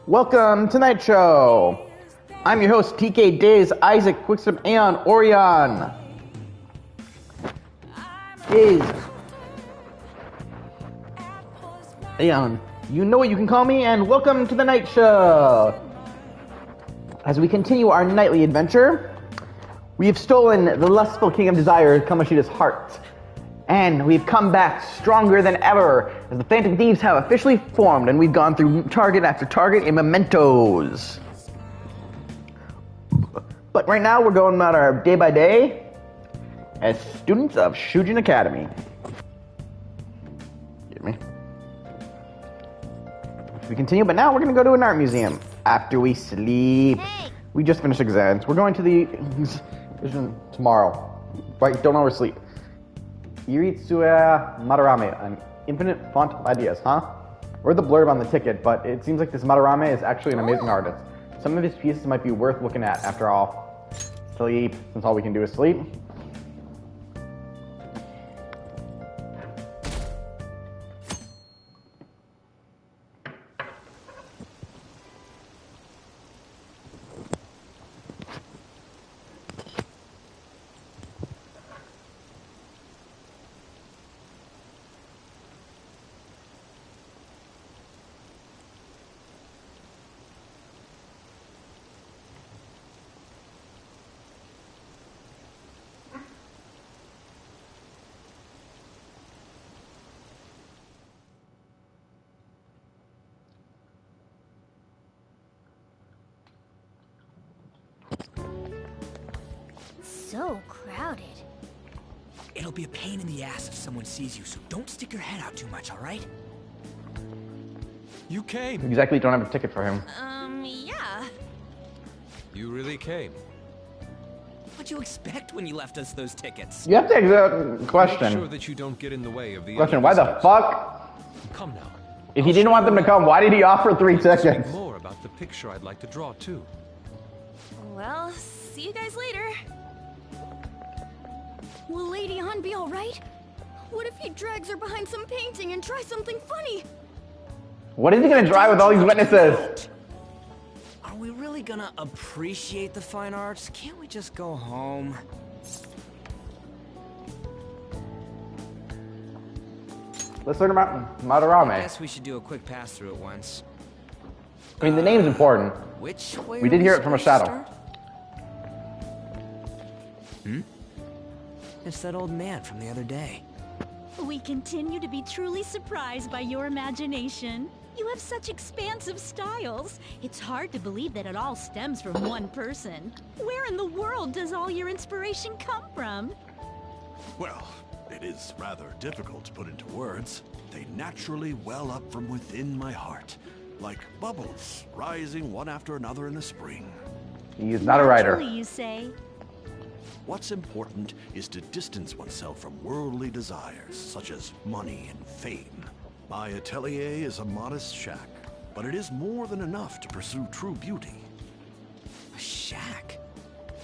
Welcome to Night Show. I'm your host, TK Days, Isaac, Quickstep, Aeon, Orion. Days. Aeon, you know what you can call me, and welcome to the Night Show. As we continue our nightly adventure, we have stolen the lustful king of desire, Kamoshida's heart. And we've come back stronger than ever, as the Phantom Thieves have officially formed, and we've gone through target after target in mementos. But right now, we're going about our day by day as students of Shujin Academy. Get me? We continue, but now we're going to go to an art museum after we sleep. Hey. We just finished exams. We're going to the exhibition tomorrow. Right? Don't oversleep. Iritsuya Madarame, an infinite font of ideas, huh? Read the blurb on the ticket, but it seems like this Madarame is actually an amazing artist. Some of his pieces might be worth looking at after all. Sleep, since all we can do is sleep. So crowded. It'll be a pain in the ass if someone sees you, so don't stick your head out too much, alright? You came. Exactly, don't have a ticket for him. Yeah. You really came. What'd you expect when you left us those tickets? You have to ask question. Make sure that you don't get in the way of the Question, why the fuck? Come now. If he didn't want them to come, why did he offer 3 tickets? More about the picture I'd like to draw, too. Well, see you guys later. Will Lady Han be alright? What if he drags her behind some painting and tries something funny? What is he gonna try with all these witnesses? Are we really gonna appreciate the fine arts? Can't we just go home? Let's learn about Madarame. I guess we should do a quick pass through it once. I mean, the name's important. Which way We did hear it from a shadow. Hmm? It's that old man from the other day. We continue to be truly surprised by your imagination. You have such expansive styles. It's hard to believe that it all stems from one person. Where in the world does all your inspiration come from? Well, it is rather difficult to put into words. They naturally well up from within my heart, like bubbles rising one after another in the spring. He's not a writer. Naturally, you say? What's important is to distance oneself from worldly desires, such as money and fame. My atelier is a modest shack, but it is more than enough to pursue true beauty. A shack?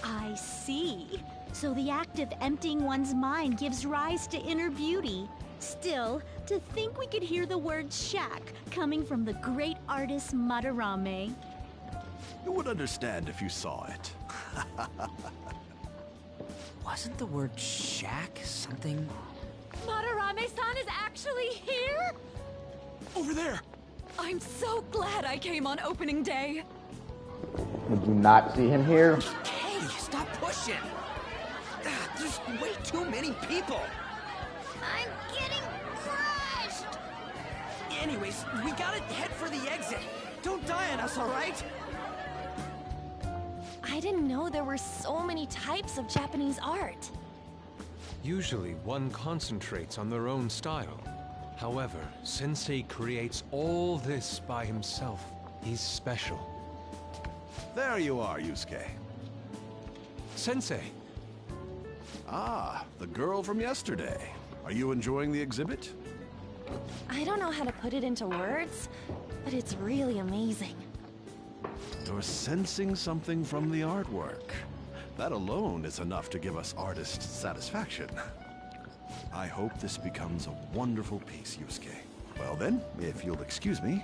I see. So the act of emptying one's mind gives rise to inner beauty. Still, To think we could hear the word shack coming from the great artist Madarame. You would understand if you saw it. Wasn't the word shack something? Madarame-san is actually here? Over there! I'm so glad I came on opening day. Did you not see him here? Hey, stop pushing! Ah, there's way too many people! I'm getting crushed! Anyways, we gotta head for the exit. Don't die on us, alright? I didn't know there were so many types of Japanese art. Usually one concentrates on their own style. However, Sensei creates all this by himself. He's special. There you are, Yusuke. Sensei! Ah, the girl from yesterday. Are you enjoying the exhibit? I don't know how to put it into words, but it's really amazing. You're sensing something from the artwork. That alone is enough to give us artist satisfaction. I hope this becomes a wonderful piece, Yusuke. Well then, if you'll excuse me.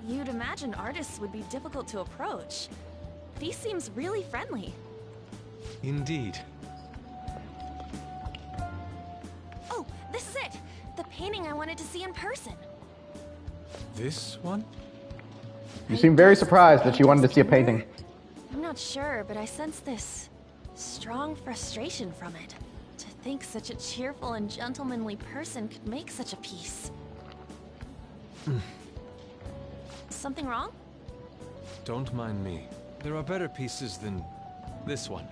You'd imagine artists would be difficult to approach. He seems really friendly. Indeed. Oh, this is it! The painting I wanted to see in person. This one? You seem very surprised that you wanted to see a painting. I'm not sure, but I sense this strong frustration from it. To think such a cheerful and gentlemanly person could make such a piece. Something wrong? Don't mind me. There are better pieces than this one.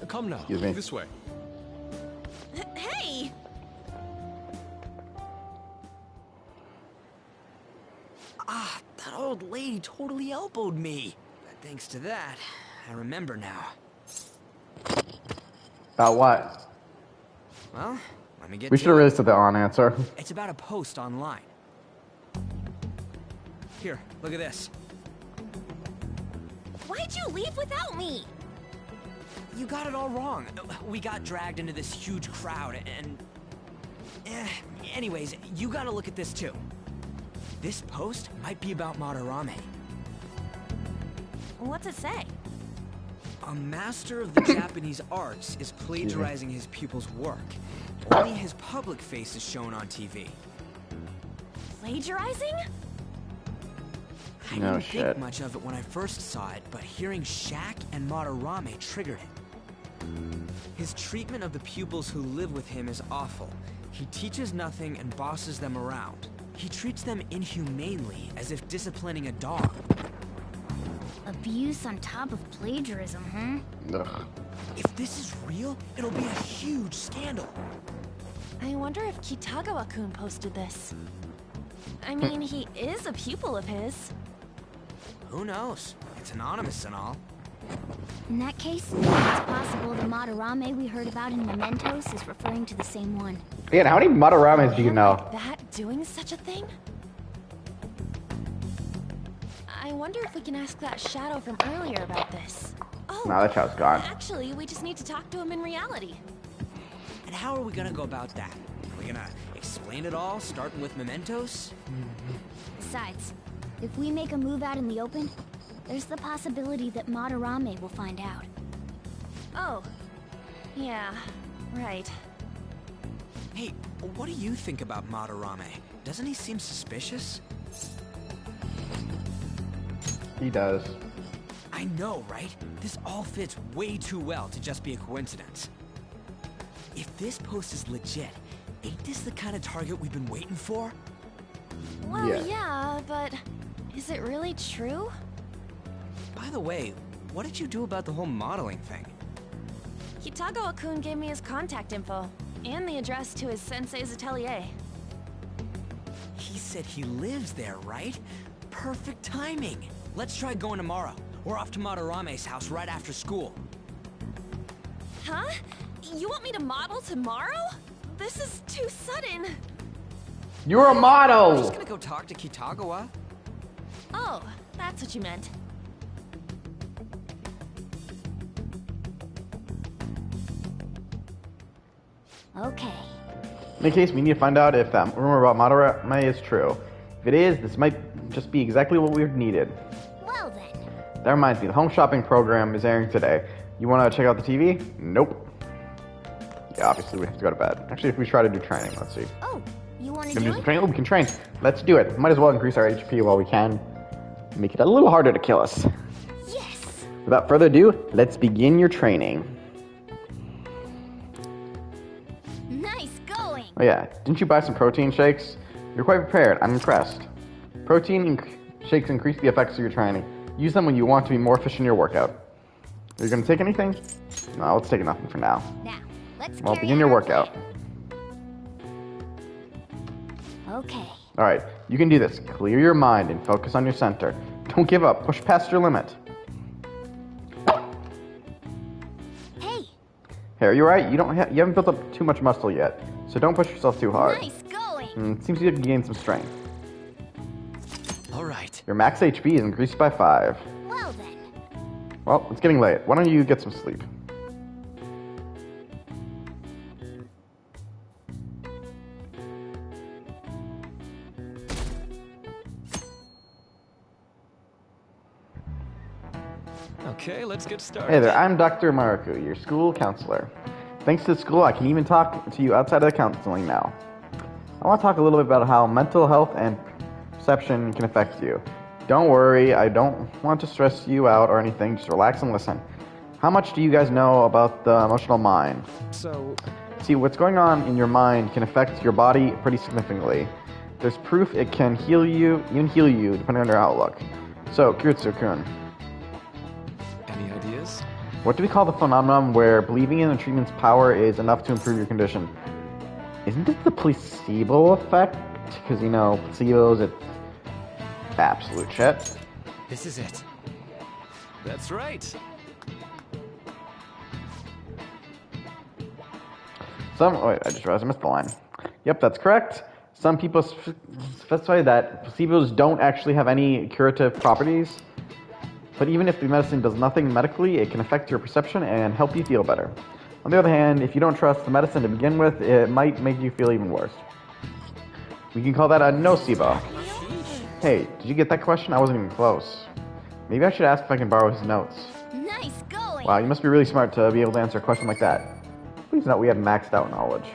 Come now, Excuse me. this way. Hey! Ah, that old lady totally elbowed me. But thanks to that, I remember now. About what? Well, let me get We to should have it. really said the on answer. It's about a post online. Here, look at this. Why'd you leave without me? You got it all wrong. We got dragged into this huge crowd and... anyways, you gotta look at this too. This post might be about Madarame. What's it say? A master of the Japanese arts is plagiarizing his pupil's work. Only his public face is shown on TV. Plagiarizing? I No didn't shit. think much of it when I first saw it, but hearing Shack and Madarame triggered it. His treatment of the pupils who live with him is awful. He teaches nothing and bosses them around. He treats them inhumanely, as if disciplining a dog. Abuse on top of plagiarism, huh? Ugh. If this is real, it'll be a huge scandal. I wonder if Kitagawa-kun posted this. I mean, he is a pupil of his. Who knows? It's anonymous and all. In that case, it's possible the Madarame we heard about in Mementos is referring to the same one. Ian, how many Madarames do you Man know? like that doing such a thing? I wonder if we can ask that shadow from earlier about this. Oh, No, that child's gone. actually, we just need to talk to him in reality. And how are we gonna go about that? Are we gonna explain it all, starting with Mementos? Besides, if we make a move out in the open, there's the possibility that Madarame will find out. Oh, yeah, right. Hey, what do you think about Madarame? Doesn't he seem suspicious? He does. I know, right? This all fits way too well to just be a coincidence. If this post is legit, ain't this the kind of target we've been waiting for? Well, Yeah. yeah, but is it really true? By the way, what did you do about the whole modeling thing? Kitagawa-kun gave me his contact info and the address to his sensei's atelier. He said he lives there, right? Perfect timing. Let's try going tomorrow. We're off to Madarame's house right after school. Huh? You want me to model tomorrow? This is too sudden. You're a We're model! just gonna go talk to Kitagawa. Oh, that's what you meant. Okay, In any case, we need to find out if that rumor about Madarame is true. If it is, this might just be exactly what we needed. Well then. That reminds me, the home shopping program is airing today. You want to check out the TV? Nope. Yeah, obviously we have to go to bed. Actually, if we try to do training, let's see. Oh, you want to Gonna do do some it? training? Oh, we can train. Let's do it. Might as well increase our HP while we can. Make it a little harder to kill us. Yes. Without further ado, let's begin your training. Nice going. Oh yeah, didn't you buy some protein shakes? You're quite prepared. I'm impressed. Protein shakes increase the effects of your training. Use them when you want to be more efficient in your workout. Are you going to take anything? No, let's take nothing for now. Now, let's Well, carry begin on your our workout. plan. Okay. Alright, you can do this. Clear your mind and focus on your center. Don't give up. Push past your limit. Hey, Hey, are you alright? You haven't built up too much muscle yet, so don't push yourself too hard. nice going. It seems you have gained some strength. All right. Your max HP is increased by 5. Well then. Well, it's getting late. Why don't you get some sleep? Okay, let's get started. Hey there, I'm Dr. Maruku, your school counselor. Thanks to the school, I can even talk to you outside of the counseling now. I want to talk a little bit about how mental health and perception can affect you. Don't worry, I don't want to stress you out or anything, just relax and listen. How much do you guys know about the emotional mind? So, See, what's going on in your mind can affect your body pretty significantly. There's proof it can heal you, depending on your outlook. So, Kiritsu-kun, any ideas? what do we call the phenomenon where believing in the treatment's power is enough to improve your condition? Isn't it the placebo effect? Because, you know, placebos, it's absolute shit. This is it. That's right. Wait, I just realized I missed the line. Yep, that's correct. Some people specify that placebos don't actually have any curative properties. But even if the medicine does nothing medically, it can affect your perception and help you feel better. On the other hand, if you don't trust the medicine to begin with, it might make you feel even worse. We can call that a nocebo. Hey, did you get that question? I wasn't even close. Maybe I should ask if I can borrow his notes. Nice going. Wow, you must be really smart to be able to answer a question like that. Please note we have maxed out knowledge.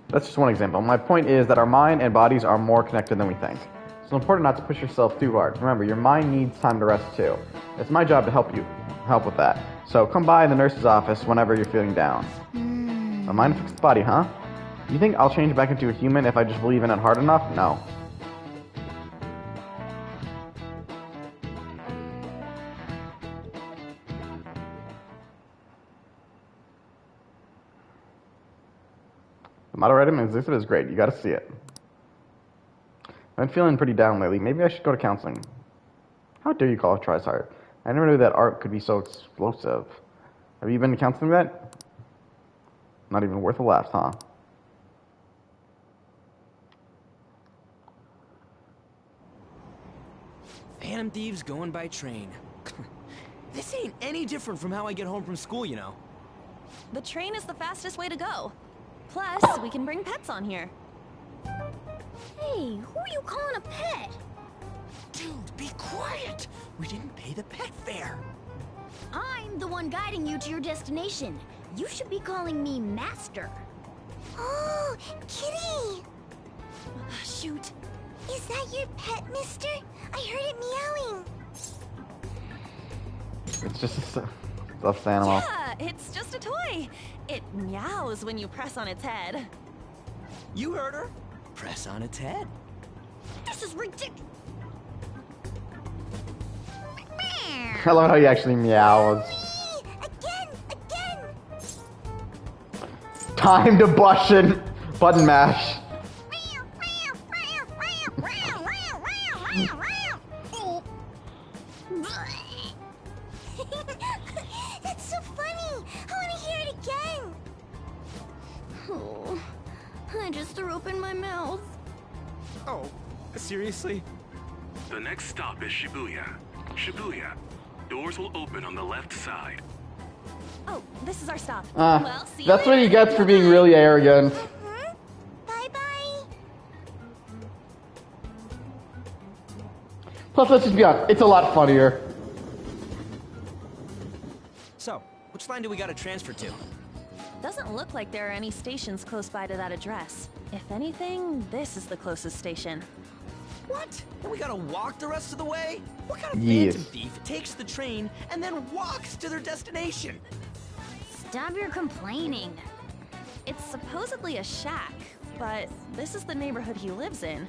That's just one example. My point is that our mind and bodies are more connected than we think. It's important not to push yourself too hard. Remember, your mind needs time to rest too. It's my job to help with that. So come by the nurse's office whenever you're feeling down. A mind affects the body, huh? You think I'll change back into a human if I just believe in it hard enough? No. The Madarame exhibit is great. You gotta see it. I've been feeling pretty down lately. Maybe I should go to counseling. How dare you call it Trizard? I never knew that art could be so explosive. Have you been to counseling yet? Not even worth a laugh, huh? Phantom Thieves going by train. This ain't any different from how I get home from school, you know. The train is the fastest way to go. Plus, we can bring pets on here. Hey, who are you calling a pet? Dude, be quiet! We didn't pay the pet fare. I'm the one guiding you to your destination. You should be calling me Master. Oh, Kitty! Shoot. Is that your pet, mister? I heard it meowing. It's just a stuffed animal. Yeah, it's just a toy. It meows when you press on its head. You heard her. Press on its head. This is ridiculous. I love how he actually meows. Again! Time to button mash. That's so funny! I want to hear it again! Oh, I just threw open my mouth. Oh, seriously? The next stop is Shibuya. Shibuya. Doors will open on the left side. Oh, this is our stop. Ah, Well, see you that's what he later. gets for being really arrogant. Bye-bye. Plus, let's just be honest, it's a lot funnier. So, which line do we gotta transfer to? Doesn't look like there are any stations close by to that address. If anything, this is the closest station. What? And we gotta walk the rest of the way? What kind of Yes. phantom thief takes the train and then walks to their destination? Stop your complaining. It's supposedly a shack, but this is the neighborhood he lives in.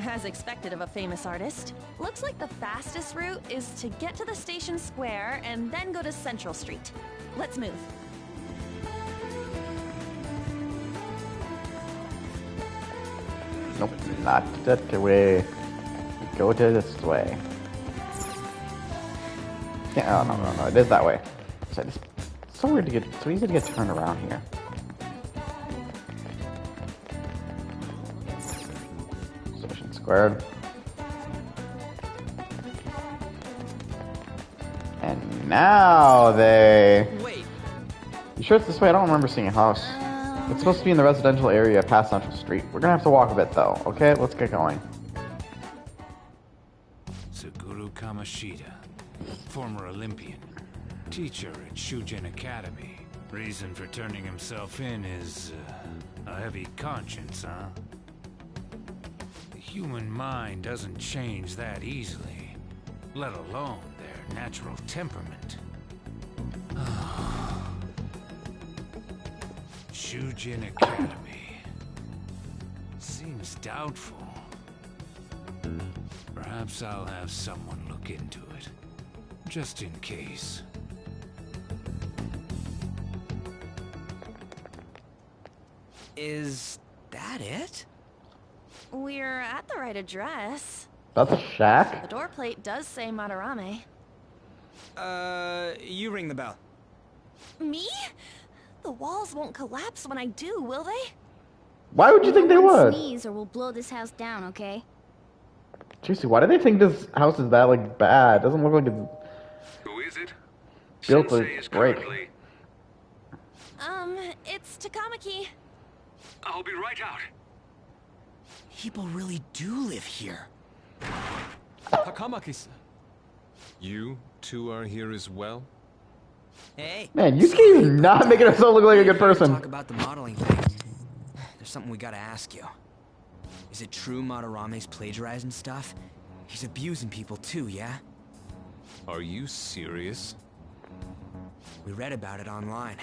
As expected of a famous artist. Looks like the fastest route is to get to the station square and then go to Central Street. Let's move. Nope, not that way. We go to this way. Yeah, oh, no, it is that way. So it's so weird to get, so easy to get turned around here. Station squared. And now they... Wait, You sure it's this way? I don't remember seeing a house. It's supposed to be in the residential area past Central Street. We're gonna have to walk a bit though, okay? Let's get going. Suguru Kamoshida, former Olympian, teacher at Shujin Academy. Reason for turning himself in is a heavy conscience, huh? The human mind doesn't change that easily, let alone their natural temperament. Shujin Academy. Seems doubtful. Perhaps I'll have someone look into it, just in case. is that it? We're at the right address. That's a shack? The door plate does say Madarame. You ring the bell. Me? The walls won't collapse when I do, will they? Why would you think they Don't would? sneeze or we'll blow this house down, okay? Seriously, why do they think this house is that, like, bad? Doesn't look like it's Who is it? built to Sensei is break. currently... It's Takamaki. I'll be right out. People really do live here. Takamaki-san. You two are here as well? Hey. Man, Yusuke is not making herself look like a good person. Talk about the modeling thing. There's something we gotta ask you. Is it true Madarame's plagiarizing stuff? He's abusing people too, yeah? Are you serious? We read about it online.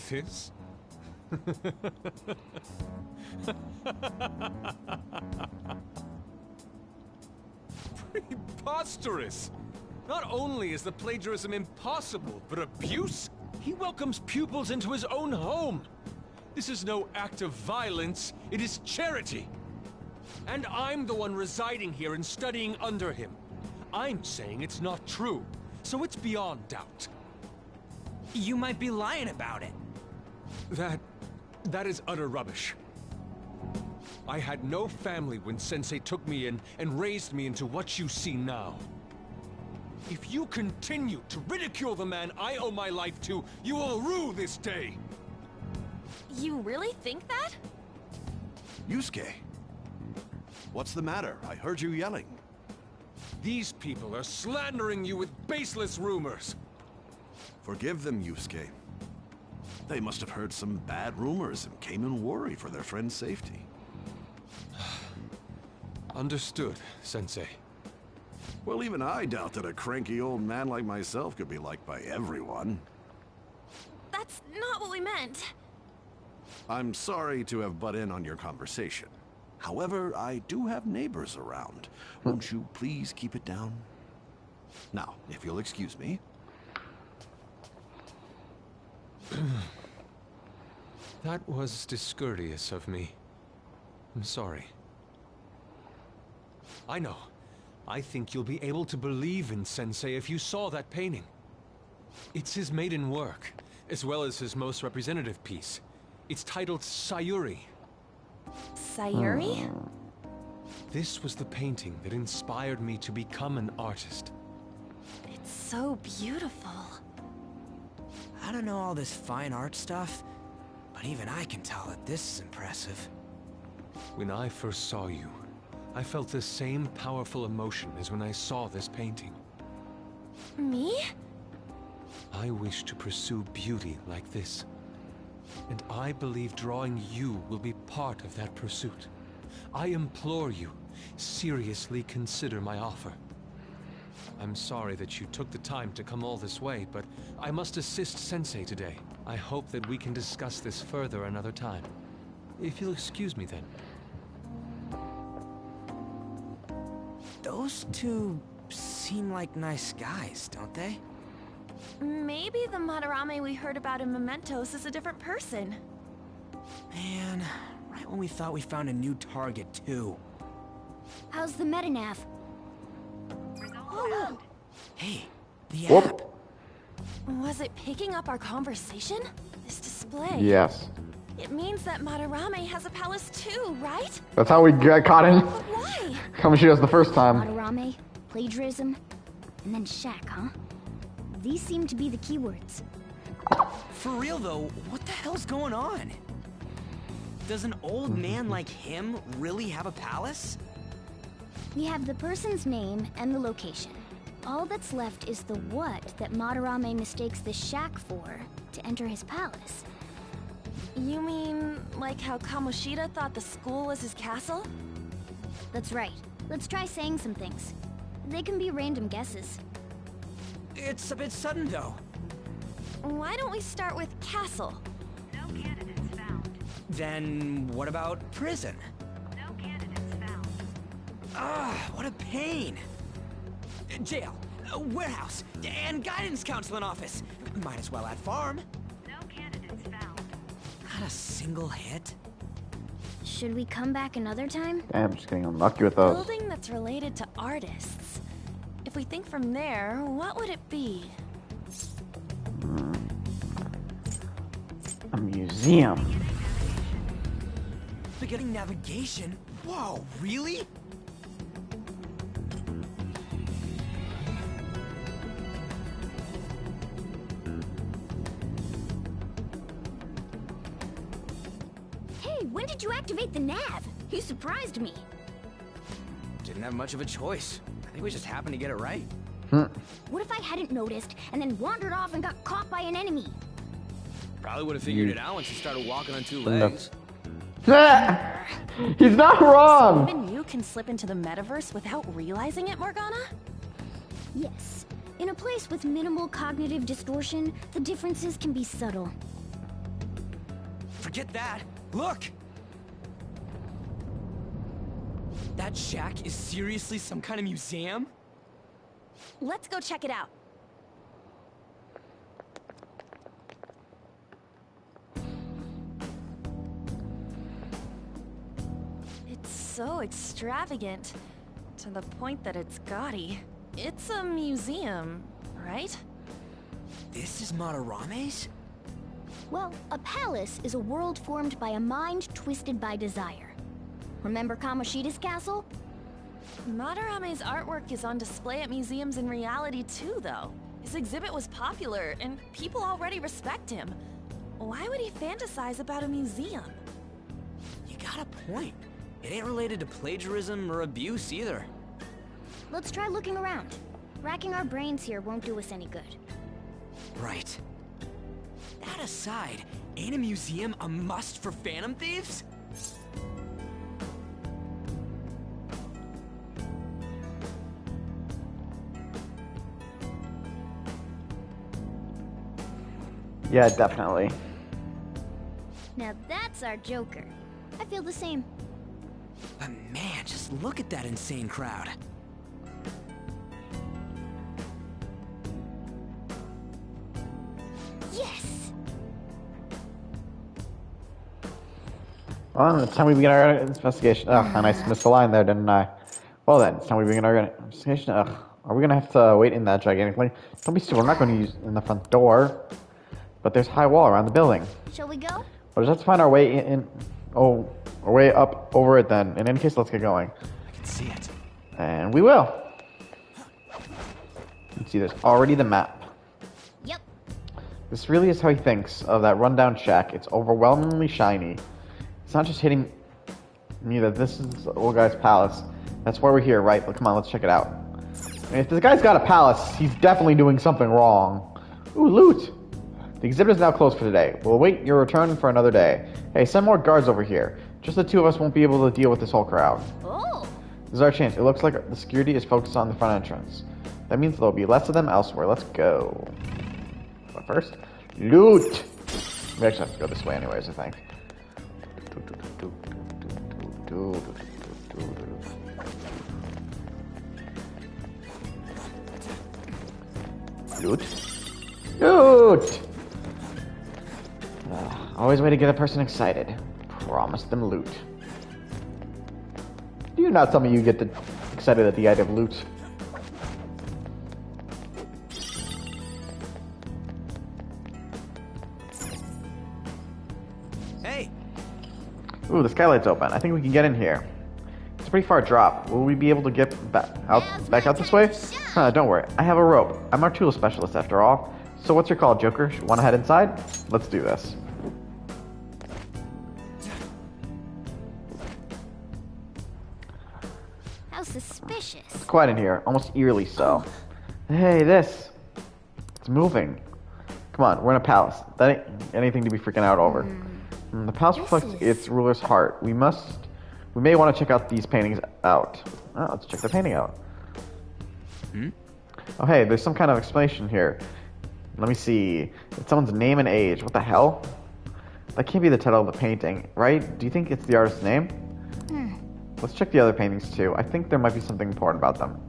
This? Preposterous! Not only is the plagiarism impossible, but abuse? He welcomes pupils into his own home. This is no act of violence, it is charity. And I'm the one residing here and studying under him. I'm saying it's not true, so it's beyond doubt. You might be lying about it. That is utter rubbish. I had no family when Sensei took me in and raised me into what you see now. If you continue to ridicule the man I owe my life to, you will rue this day. You really think that? Yusuke, what's the matter? I heard you yelling. These people are slandering you with baseless rumors. Forgive them, Yusuke. They must have heard some bad rumors and came in worry for their friend's safety. Understood, Sensei. Well, even I doubt that a cranky old man like myself could be liked by everyone. That's not what we meant. I'm sorry to have butt in on your conversation. However, I do have neighbors around. Won't you please keep it down? Now, if you'll excuse me. That was discourteous of me. I'm sorry. I know. I think you'll be able to believe in Sensei if you saw that painting. It's his maiden work, as well as his most representative piece. It's titled Sayuri. Sayuri? This was the painting that inspired me to become an artist. It's so beautiful. I don't know all this fine art stuff, but even I can tell that this is impressive. When I first saw you, I felt the same powerful emotion as when I saw this painting. Me? I wish to pursue beauty like this. And I believe drawing you will be part of that pursuit. I implore you, seriously consider my offer. I'm sorry that you took the time to come all this way, but I must assist Sensei today. I hope that we can discuss this further another time. If you'll excuse me then. Those two seem like nice guys, don't they? Maybe the Madarame we heard about in Mementos is a different person. Man, right when we thought we found a new target, too. How's the metanav? Oh, Hey, the Whoop. app. was it picking up our conversation? This display. Yes. It means that Madarame has a palace too, right? That's how we got caught in. But why? Kamoshida's the first time. Madarame, plagiarism, and then shack, huh? These seem to be the keywords. For real, though, what the hell's going on? Does an old man like him really have a palace? We have the person's name and the location. All that's left is the what that Madarame mistakes the shack for to enter his palace. You mean like how Kamoshida thought the school was his castle? That's right. Let's try saying some things. They can be random guesses. It's a bit sudden, though. Why don't we start with castle? No candidates found. Then what about prison? No candidates found. Ah, what a pain. Jail, warehouse, and guidance counseling office. Might as well add farm. No candidates found. Not a single hit. Should we come back another time? I'm just getting unlucky with those. Building that's related to artists. If we think from there, what would it be? A museum. Beginning navigation? Whoa, really? Hey, when did you activate the nav? You surprised me. Didn't have much of a choice. I think we just happened to get it right. What if I hadn't noticed and then wandered off and got caught by an enemy? Probably would have figured it out once you started walking on two Enough. legs. He's not wrong. Even you can slip into the metaverse without realizing it, Morgana? Yes. In a place with minimal cognitive distortion, the differences can be subtle. Forget that. Look! That shack is seriously some kind of museum? Let's go check it out. It's so extravagant, to the point that it's gaudy. It's a museum, right? This is Madarame's? Well, a palace is a world formed by a mind twisted by desire. Remember Kamoshida's castle? Madarame's artwork is on display at museums in reality too, though. His exhibit was popular, and people already respect him. Why would he fantasize about a museum? You got a point. It ain't related to plagiarism or abuse either. Let's try looking around. Racking our brains here won't do us any good. Right. That aside, ain't a museum a must for Phantom Thieves? Yeah, definitely. Now that's our Joker. I feel the same. But man, just look at that insane crowd. Yes! Well, it's time we begin our investigation. Ugh, and I missed the line there, didn't I? Well then, it's time we begin our investigation. Ugh, are we gonna have to wait in that gigantic lane? Don't be stupid, we're not gonna use in the front door. But there's a high wall around the building. Shall we go? We'll just have to find our way our way up over it then. In any case, let's get going. I can see it. And we will. You can see there's already the map. Yep. This really is how he thinks of that rundown shack. It's overwhelmingly shiny. It's not just hitting me that this is the old guy's palace. That's why we're here, right? But come on, let's check it out. I mean, if this guy's got a palace, he's definitely doing something wrong. Ooh, loot! The exhibit is now closed for today. We'll wait your return for another day. Hey, send more guards over here. Just the two of us won't be able to deal with this whole crowd. Oh. This is our chance. It looks like the security is focused on the front entrance. That means there'll be less of them elsewhere. Let's go. But first, loot! We actually have to go this way anyways, I think. Loot. Loot! Always a way to get a person excited. Promise them loot. Do you not tell me you get excited at the idea of loot? Hey! Ooh, the skylight's open. I think we can get in here. It's a pretty far drop. Will we be able to get back out this way? Don't worry. I have a rope. I'm our tool specialist after all. So what's your call, Joker? Want to head inside? Let's do this. How suspicious. It's quiet in here, almost eerily so. Hey, this. It's moving. Come on, we're in a palace. That ain't anything to be freaking out over. The palace reflects its ruler's heart. We may want to check out these paintings out. Oh, let's check the painting out. Oh, hey, there's some kind of explanation here. Let me see. It's someone's name and age. What the hell? That can't be the title of the painting, right? Do you think it's the artist's name? Let's check the other paintings too. I think there might be something important about them.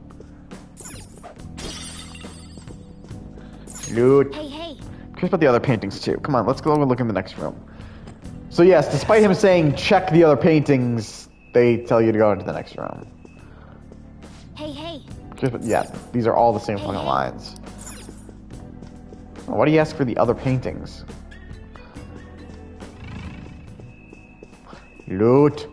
Loot. Hey. Curious about the other paintings too. Come on, let's go and look in the next room. So yes, despite him saying check the other paintings, they tell you to go into the next room. Hey. Yeah, these are all the same fucking lines. Why do you ask for the other paintings? Loot.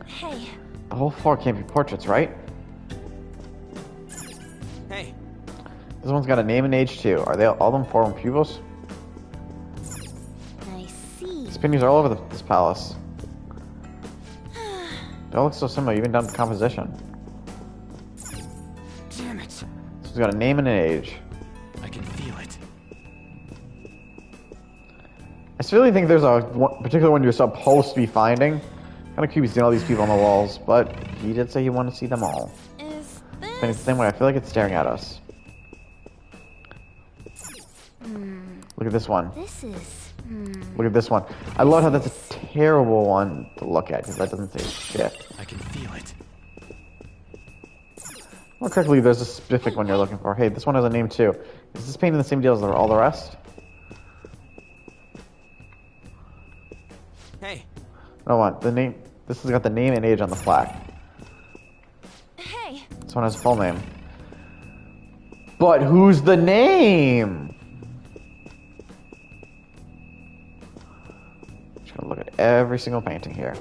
Hey. The whole floor can't be portraits, right? Hey. This one's got a name and age too. Are they all them former pupils? I see. These paintings are all over this palace. They all look so similar, even down to composition. Damn it. This one's got a name and an age. I can feel it. I really think there's a particular one you're supposed to be finding. Kind of creepy seeing all these people on the walls, but he did say he wanted to see them all. Is And it's this... the same way. I feel like it's staring at us. Look at this one. This is... Look at this one. I love how that's a terrible one to look at because that doesn't say shit. I can feel it. More correctly, there's a specific one you're looking for. Hey, this one has a name too. Is this painting the same deal as all the rest? Hey. No one. The name. This has got the name and age on the plaque. Hey. This one has a full name. But who's the name? Just gonna look at every single painting here.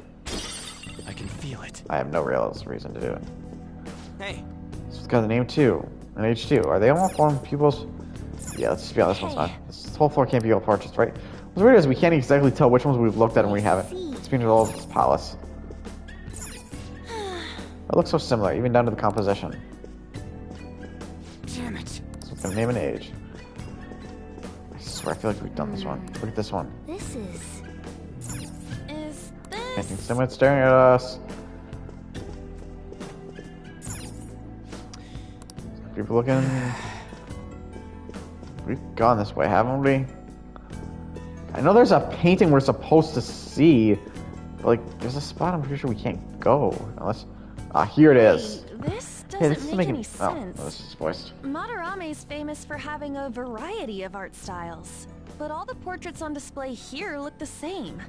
I can feel it. I have no real reason to do it. Hey. This one's got the name too, and age too. Are they all former pupils? Yeah, let's just be honest. This one's not. This whole floor can't be all portraits, right? What's weird is we can't exactly tell which ones we've looked at and we haven't. It's painted all over this palace. It looks so similar, even down to the composition. Damn it. So it's got name and age. I swear, I feel like we've done this one. Look at this one. This is... Is Painting this... someone staring at us. People looking. We've gone this way, haven't we? I know there's a painting we're supposed to see, but like, there's a spot I'm pretty sure we can't go unless. Ah, here it is. This Hey, doesn't this is make making. any Oh, sense. this is voiced. Madarame's famous for having a variety of art styles, but all the portraits on display here look the same.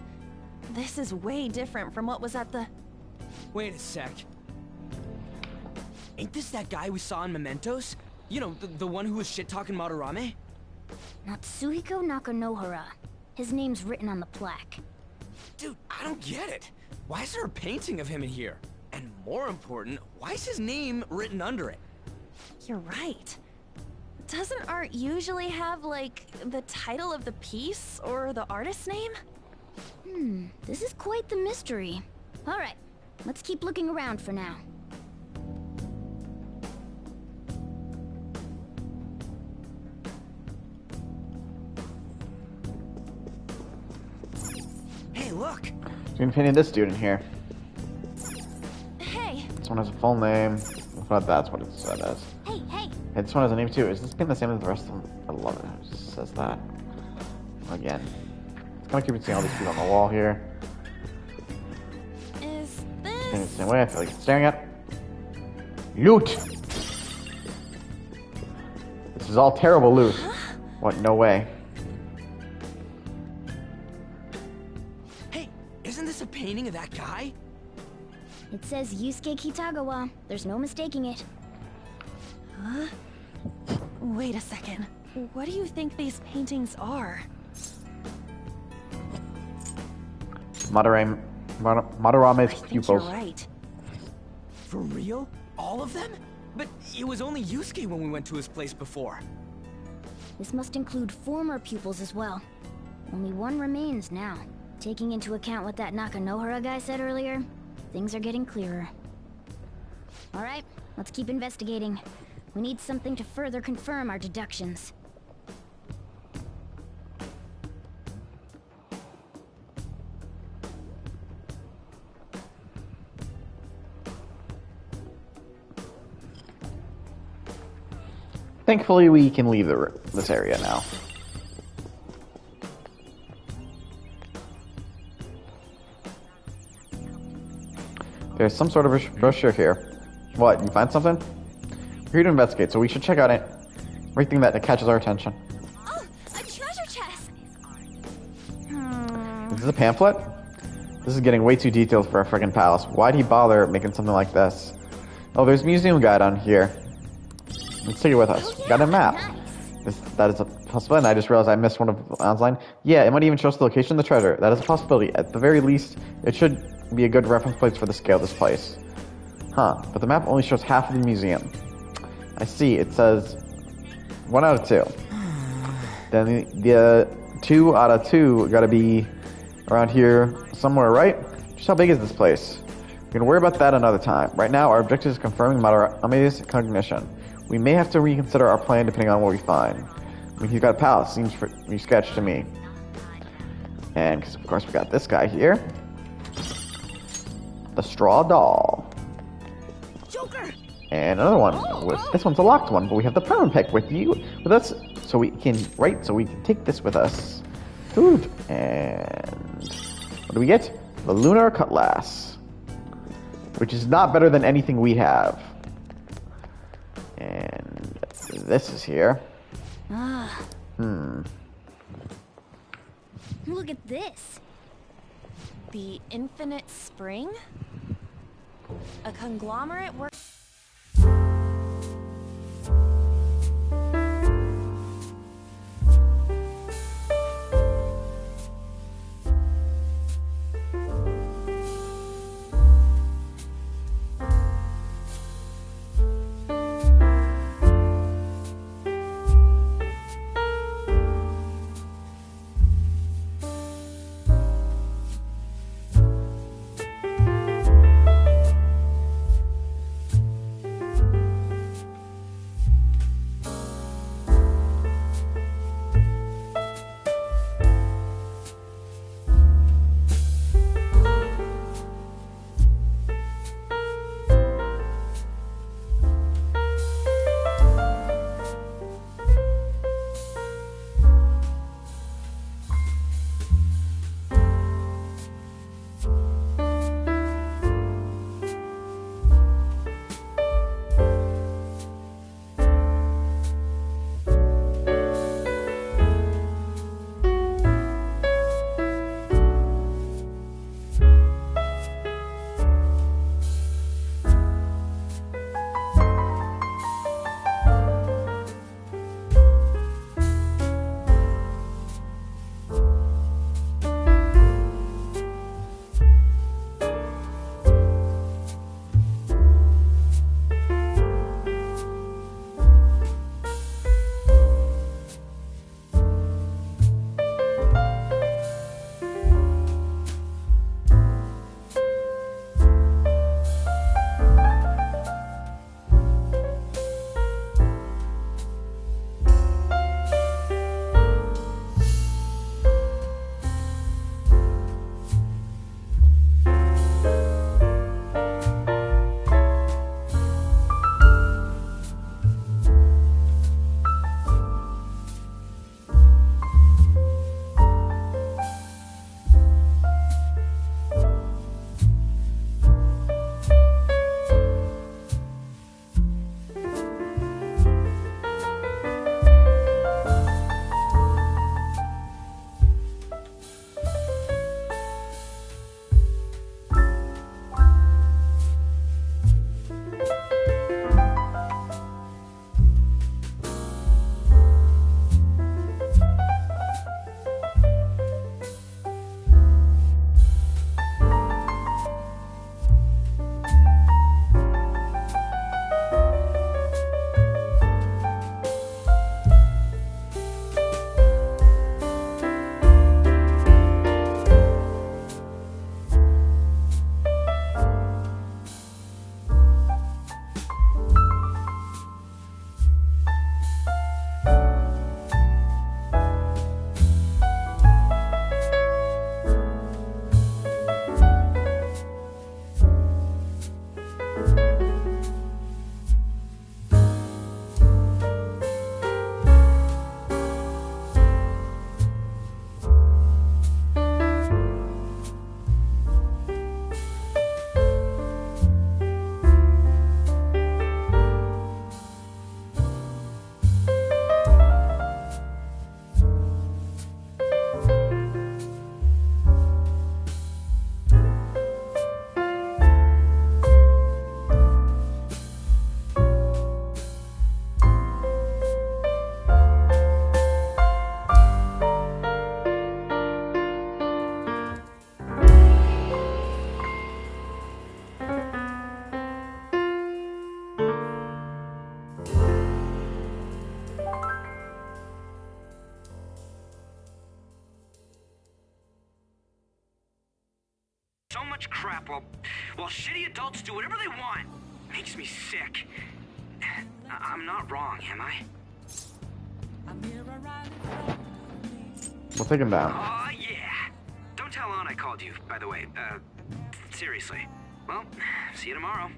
This is way different from what was at the... Wait a sec. Ain't this that guy we saw in Mementos? You know, the one who was shit-talking Madarame? Natsuhiko Nakanohara. His name's written on the plaque. Dude, I don't get it. Why is there a painting of him in here? And more important, why is his name written under it? You're right. Doesn't art usually have, like, the title of the piece or the artist's name? This is quite the mystery. All right, let's keep looking around for now. Hey, look! Student painting this student here. Hey, This one has a full name. But that's what it said as. Hey, hey! Hey, this one has a name too. Is this paint the same as the rest of them? I love it. It just says that. Again. It's kind of creepy seeing all these people on the wall here. is Painted the this... same way. I feel like it's staring at. Loot! This is all terrible loot. What? No way. Hey, isn't this a painting of that guy? It says Yusuke Kitagawa. There's no mistaking it. Huh? Wait a second. What do you think these paintings are? Madarame's I think you're pupils. right. For real? All of them? But it was only Yusuke when we went to his place before. This must include former pupils as well. Only one remains now. Taking into account what that Nakanohara guy said earlier, things are getting clearer. All right, let's keep investigating. We need something to further confirm our deductions. Thankfully, we can leave this area now. There's some sort of brochure here. What, you find something? We're here to investigate, so we should check out everything that catches our attention. Oh, a treasure chest! Is this a pamphlet? This is getting way too detailed for a friggin' palace. Why'd he bother making something like this? Oh, there's a museum guide on here. Let's take it with us. Oh, yeah, Got a map. nice. That is a possibility, and I just realized I missed one of Alan's line. Yeah, it might even show us the location of the treasure. That is a possibility. At the very least, it should be a good reference place for the scale of this place. Huh, but the map only shows half of the museum. I see, it says 1 out of 2. Then the 2 out of 2 gotta be around here somewhere, right? Just how big is this place? We can worry about that another time. Right now, our objective is confirming Madarame's cognition. We may have to reconsider our plan depending on what we find. I mean, he's got a palace, seems pretty sketched to me. And, of course, we got this guy here. The Straw Doll. Joker! And another one. This one's a locked one, but we have the permanent pick with us, so we can take this with us. Food. And what do we get? The Lunar Cutlass, which is not better than anything we have. And this is here. Look at this. The Infinite Spring? A conglomerate work... much crap while shitty adults do whatever they want. Makes me sick. I'm not wrong, am I? We'll take him down. Oh, yeah. Don't tell Anna I called you, by the way. Seriously. Well, see you tomorrow.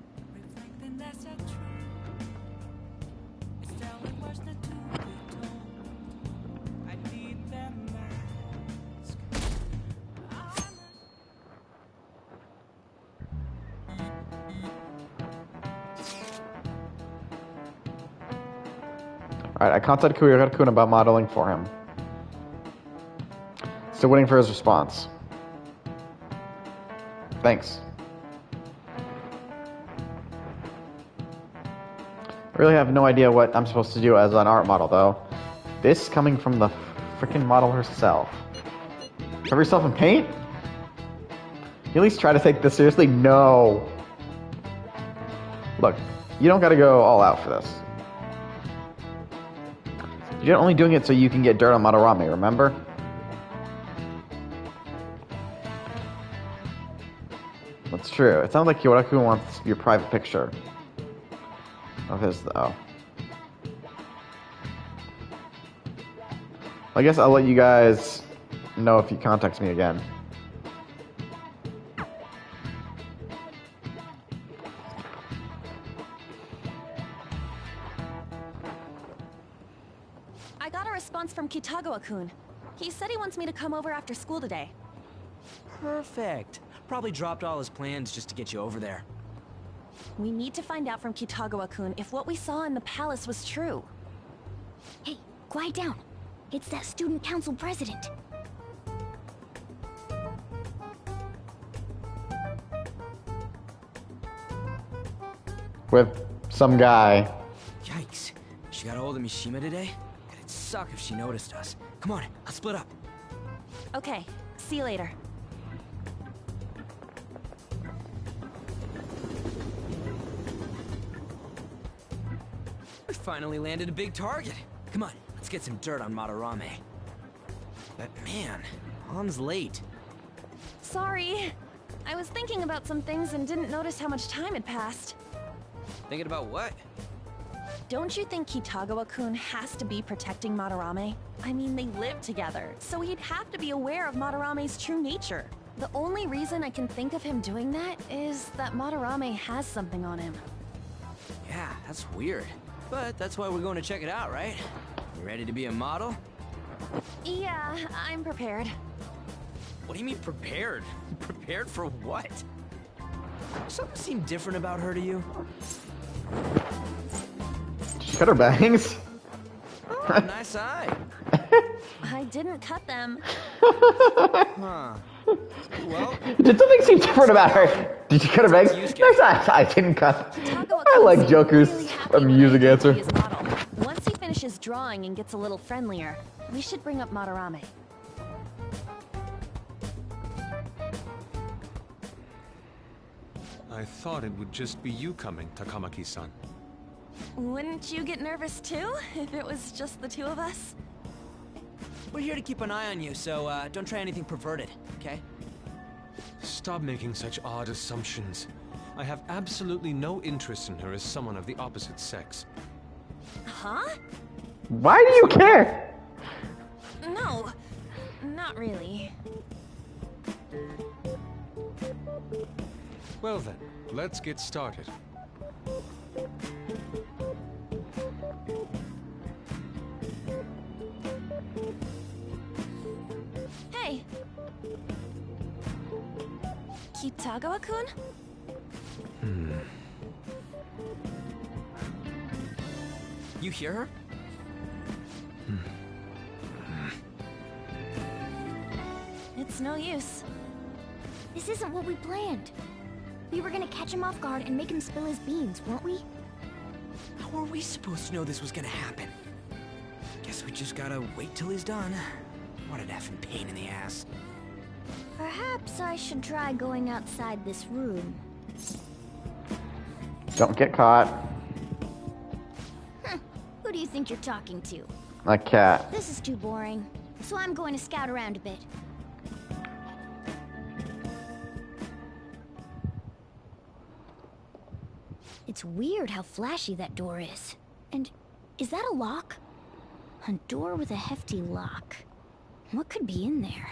Alright, I contacted Kurihara-kun about modeling for him. Still waiting for his response. Thanks. I really have no idea what I'm supposed to do as an art model, though. This coming from the freaking model herself. Cover yourself in paint? You at least try to take this seriously? No. Look, you don't gotta go all out for this. You're only doing it so you can get dirt on Madarame, remember? That's true. It sounds like Kurihara-kun wants your private picture of his, though. I guess I'll let you guys know if he contacts me again. I got a response from Kitagawa-kun. He said he wants me to come over after school today. Perfect. Probably dropped all his plans just to get you over there. We need to find out from Kitagawa-kun if what we saw in the palace was true. Hey, quiet down. It's that student council president. With some guy. Yikes. She got a hold of Mishima today? It'd suck if she noticed us. Come on, let's split up. Okay, see you later. We finally landed a big target. Come on, let's get some dirt on Madarame. But man, Han's late. Sorry. I was thinking about some things and didn't notice how much time had passed. Thinking about what? Don't you think Kitagawa-kun has to be protecting Madarame? I mean, they live together, so he'd have to be aware of Madarame's true nature. The only reason I can think of him doing that is that Madarame has something on him. Yeah, that's weird. But that's why we're going to check it out, right? You ready to be a model? Yeah, I'm prepared. What do you mean prepared? Prepared for what? Something seemed different about her to you? She cut her bangs. Oh, nice eye. I didn't cut them. Huh. Well, Did something seem different about her? Did you cut her bangs? Nice eyes. I didn't cut. I like Joker's amusing answer. Once he finishes drawing and gets a little friendlier, we should bring up Madarame. I thought it would just be you coming, Takamaki-san. Wouldn't you get nervous too, if it was just the two of us? we're here to keep an eye on you, so don't try anything perverted, okay? Stop making such odd assumptions. I have absolutely no interest in her as someone of the opposite sex. Huh? Why do you care? No, not really. Well then, let's get started. Hey! Kitagawa-kun? You hear her? It's no use. This isn't what we planned. We were gonna catch him off guard and make him spill his beans, weren't we? How were we supposed to know this was gonna happen? Guess we just gotta wait till he's done. What an effing pain in the ass. Perhaps I should try going outside this room. Don't get caught. Who do you think you're talking to? A cat. This is too boring, so I'm going to scout around a bit. It's weird how flashy that door is. And is that a lock? A door with a hefty lock. What could be in there?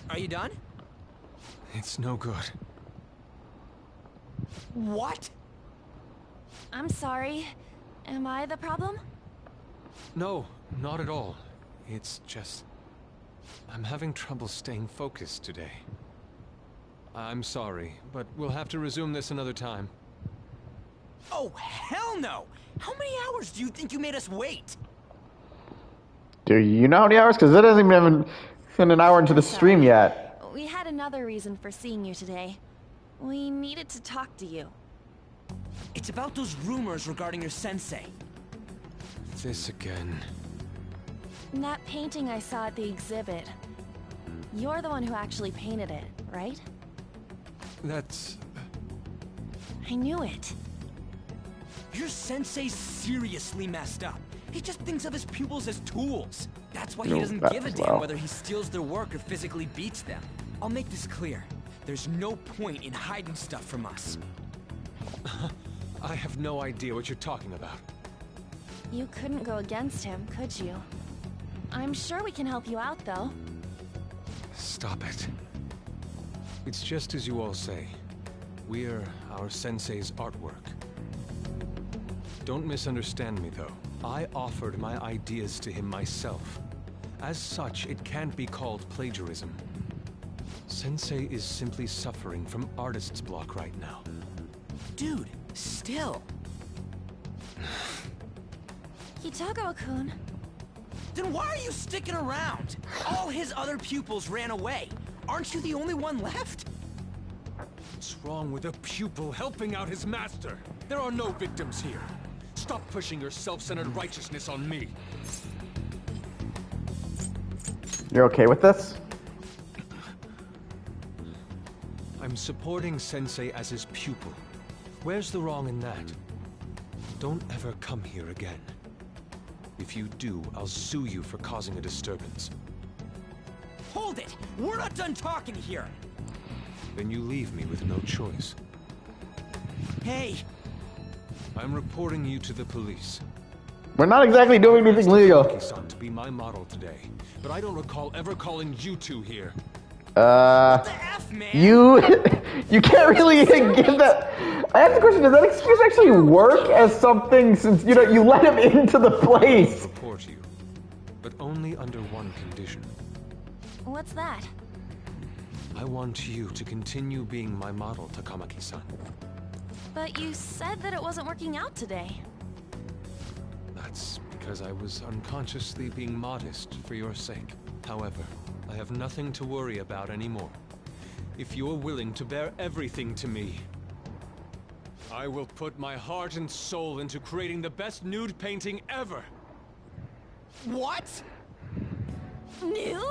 Are you done? It's no good. What? I'm sorry. Am I the problem? No, not at all. It's just... I'm having trouble staying focused today. I'm sorry, but we'll have to resume this another time. Oh, hell no! How many hours do you think you made us wait? Do you know how many hours? Because it hasn't even been an hour into the stream yet. We had another reason for seeing you today. We needed to talk to you. It's about those rumors regarding your sensei. This again. That painting I saw at the exhibit. You're the one who actually painted it, right? That's... I knew it. Your sensei's seriously messed up. He just thinks of his pupils as tools. That's why he doesn't give a damn whether he steals their work or physically beats them. I'll make this clear. There's no point in hiding stuff from us. I have no idea what you're talking about. You couldn't go against him, could you? I'm sure we can help you out, though. Stop it. It's just as you all say. We're our sensei's artwork. Don't misunderstand me, though. I offered my ideas to him myself. As such, it can't be called plagiarism. Sensei is simply suffering from artist's block right now. Dude, still. Hitogo-kun. Then why are you sticking around? All his other pupils ran away. Aren't you the only one left? What's wrong with a pupil helping out his master? There are no victims here. Stop pushing your self-centered righteousness on me. You're okay with this? I'm supporting Sensei as his pupil. Where's the wrong in that? Don't ever come here again. If you do, I'll sue you for causing a disturbance. Hold it! We're not done talking here! Then you leave me with no choice. Hey! I'm reporting you to the police. We're not exactly doing anything legal. Tamaki-san to be my model today, but I don't recall ever calling you two here. What the F, man? You can't really give that. I have the question: does that excuse actually work as something? Since you let him into the place. I'll report you, but only under one condition. What's that? I want you to continue being my model, Takamaki-san. But you said that it wasn't working out today. That's because I was unconsciously being modest for your sake. However, I have nothing to worry about anymore. If you're willing to bear everything to me, I will put my heart and soul into creating the best nude painting ever. What? Nude?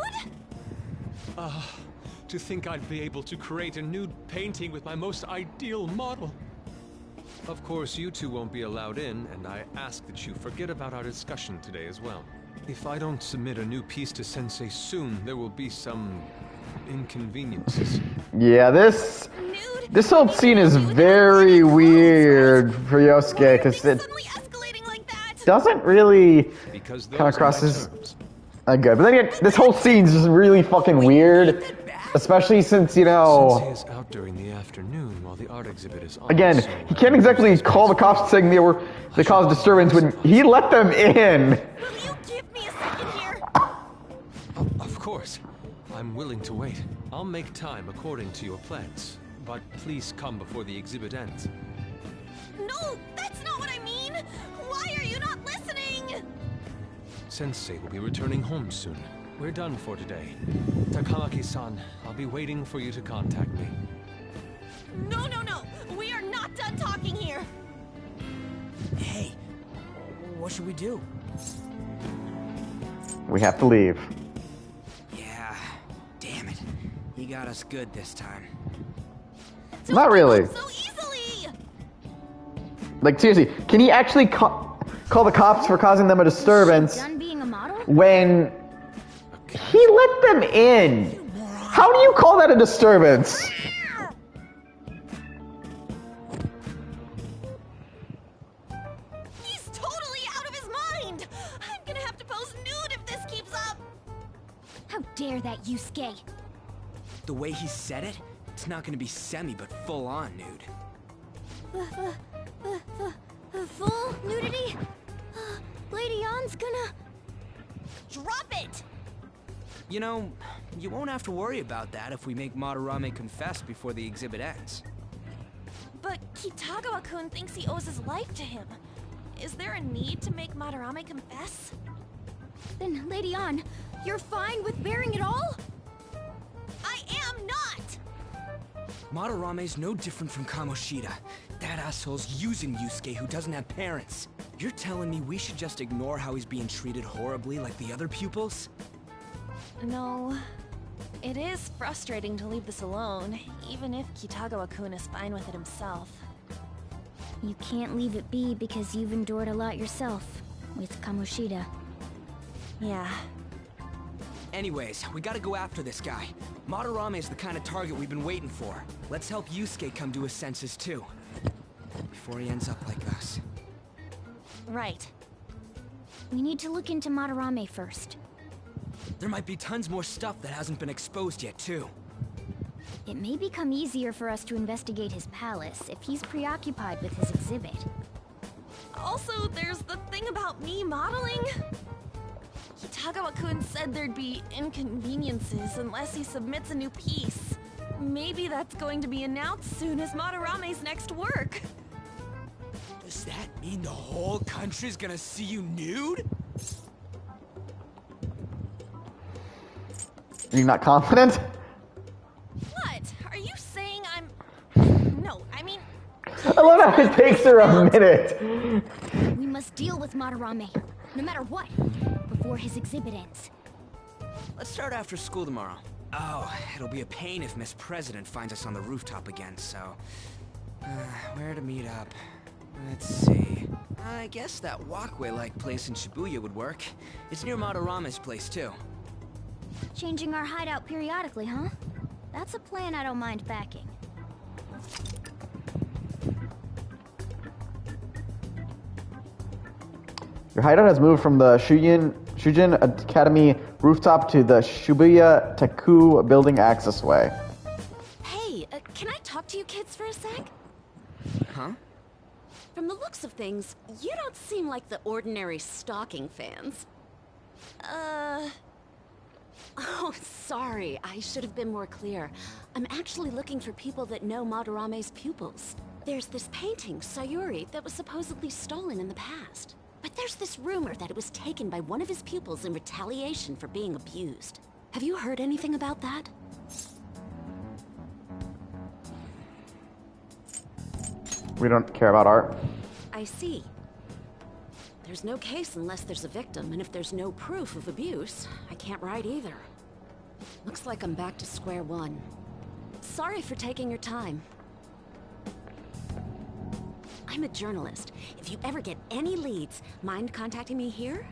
To think I'd be able to create a nude painting with my most ideal model. Of course, you two won't be allowed in, and I ask that you forget about our discussion today as well. If I don't submit a new piece to Sensei soon, there will be some inconveniences. Yeah, this whole scene is very weird for Yosuke because it doesn't really come across as good. But then again, this whole scene's just really fucking weird, especially since Sensei is out during the afternoon while the art exhibit is on. Again, he can't exactly call the cops saying they caused disturbance when he let them in. Will you give me a second here? Of course. I'm willing to wait. I'll make time according to your plans. But please come before the exhibit ends. No, that's not what I mean! Why are you not listening? Sensei will be returning home soon. We're done for today. Takamaki-san, I'll be waiting for you to contact me. No, no, no! We are not done talking here! Hey, what should we do? We have to leave. Yeah, damn it. He got us good this time. Not really. So easily! Like, seriously, can he actually call the cops for causing them a disturbance Done being a model? when he let them in? Moron. How do you call that a disturbance? He's totally out of his mind! I'm gonna have to pose nude if this keeps up! How dare that, Yusuke? The way he said it, it's not gonna be semi, but full-on nude. Full nudity? Lady Ann's gonna... Drop it! You know, you won't have to worry about that if we make Madarame confess before the exhibit ends. But Kitagawa-kun thinks he owes his life to him. Is there a need to make Madarame confess? Then, Lady Ann, you're fine with bearing it all? I am not! Madarame's no different from Kamoshida. That asshole's using Yusuke who doesn't have parents. You're telling me we should just ignore how he's being treated horribly like the other pupils? No. It is frustrating to leave this alone, even if Kitagawa-kun is fine with it himself. You can't leave it be because you've endured a lot yourself, with Kamoshida. Yeah. Anyways, we gotta go after this guy. Madarame is the kind of target we've been waiting for. Let's help Yusuke come to his senses too. Before he ends up like us. Right. We need to look into Madarame first. There might be tons more stuff that hasn't been exposed yet too. It may become easier for us to investigate his palace if he's preoccupied with his exhibit. Also, there's the thing about me modeling. Kitagawa-kun said there'd be inconveniences unless he submits a new piece. Maybe that's going to be announced soon as Madarame's next work. Does that mean the whole country's gonna see you nude? Are you not confident? What? Are you saying I'm... No, I mean... I love how it takes her a minute. We must deal with Madarame, no matter what, before his exhibit ends. Let's start after school tomorrow. Oh, it'll be a pain if Miss President finds us on the rooftop again, so... where to meet up? Let's see... I guess that walkway-like place in Shibuya would work. It's near Madarame's place, too. Changing our hideout periodically, huh? That's a plan I don't mind backing. Your hideout has moved from the Shujin Academy rooftop to the Shibuya Taku building accessway. Hey, can I talk to you kids for a sec? Huh? From the looks of things, you don't seem like the ordinary stalking fans. Oh, sorry. I should have been more clear. I'm actually looking for people that know Madarame's pupils. There's this painting, Sayuri, that was supposedly stolen in the past. But there's this rumor that it was taken by one of his pupils in retaliation for being abused. Have you heard anything about that? We don't care about art. I see. There's no case unless there's a victim, and if there's no proof of abuse, I can't write either. Looks like I'm back to square one. Sorry for taking your time. I'm a journalist. If you ever get any leads, mind contacting me here?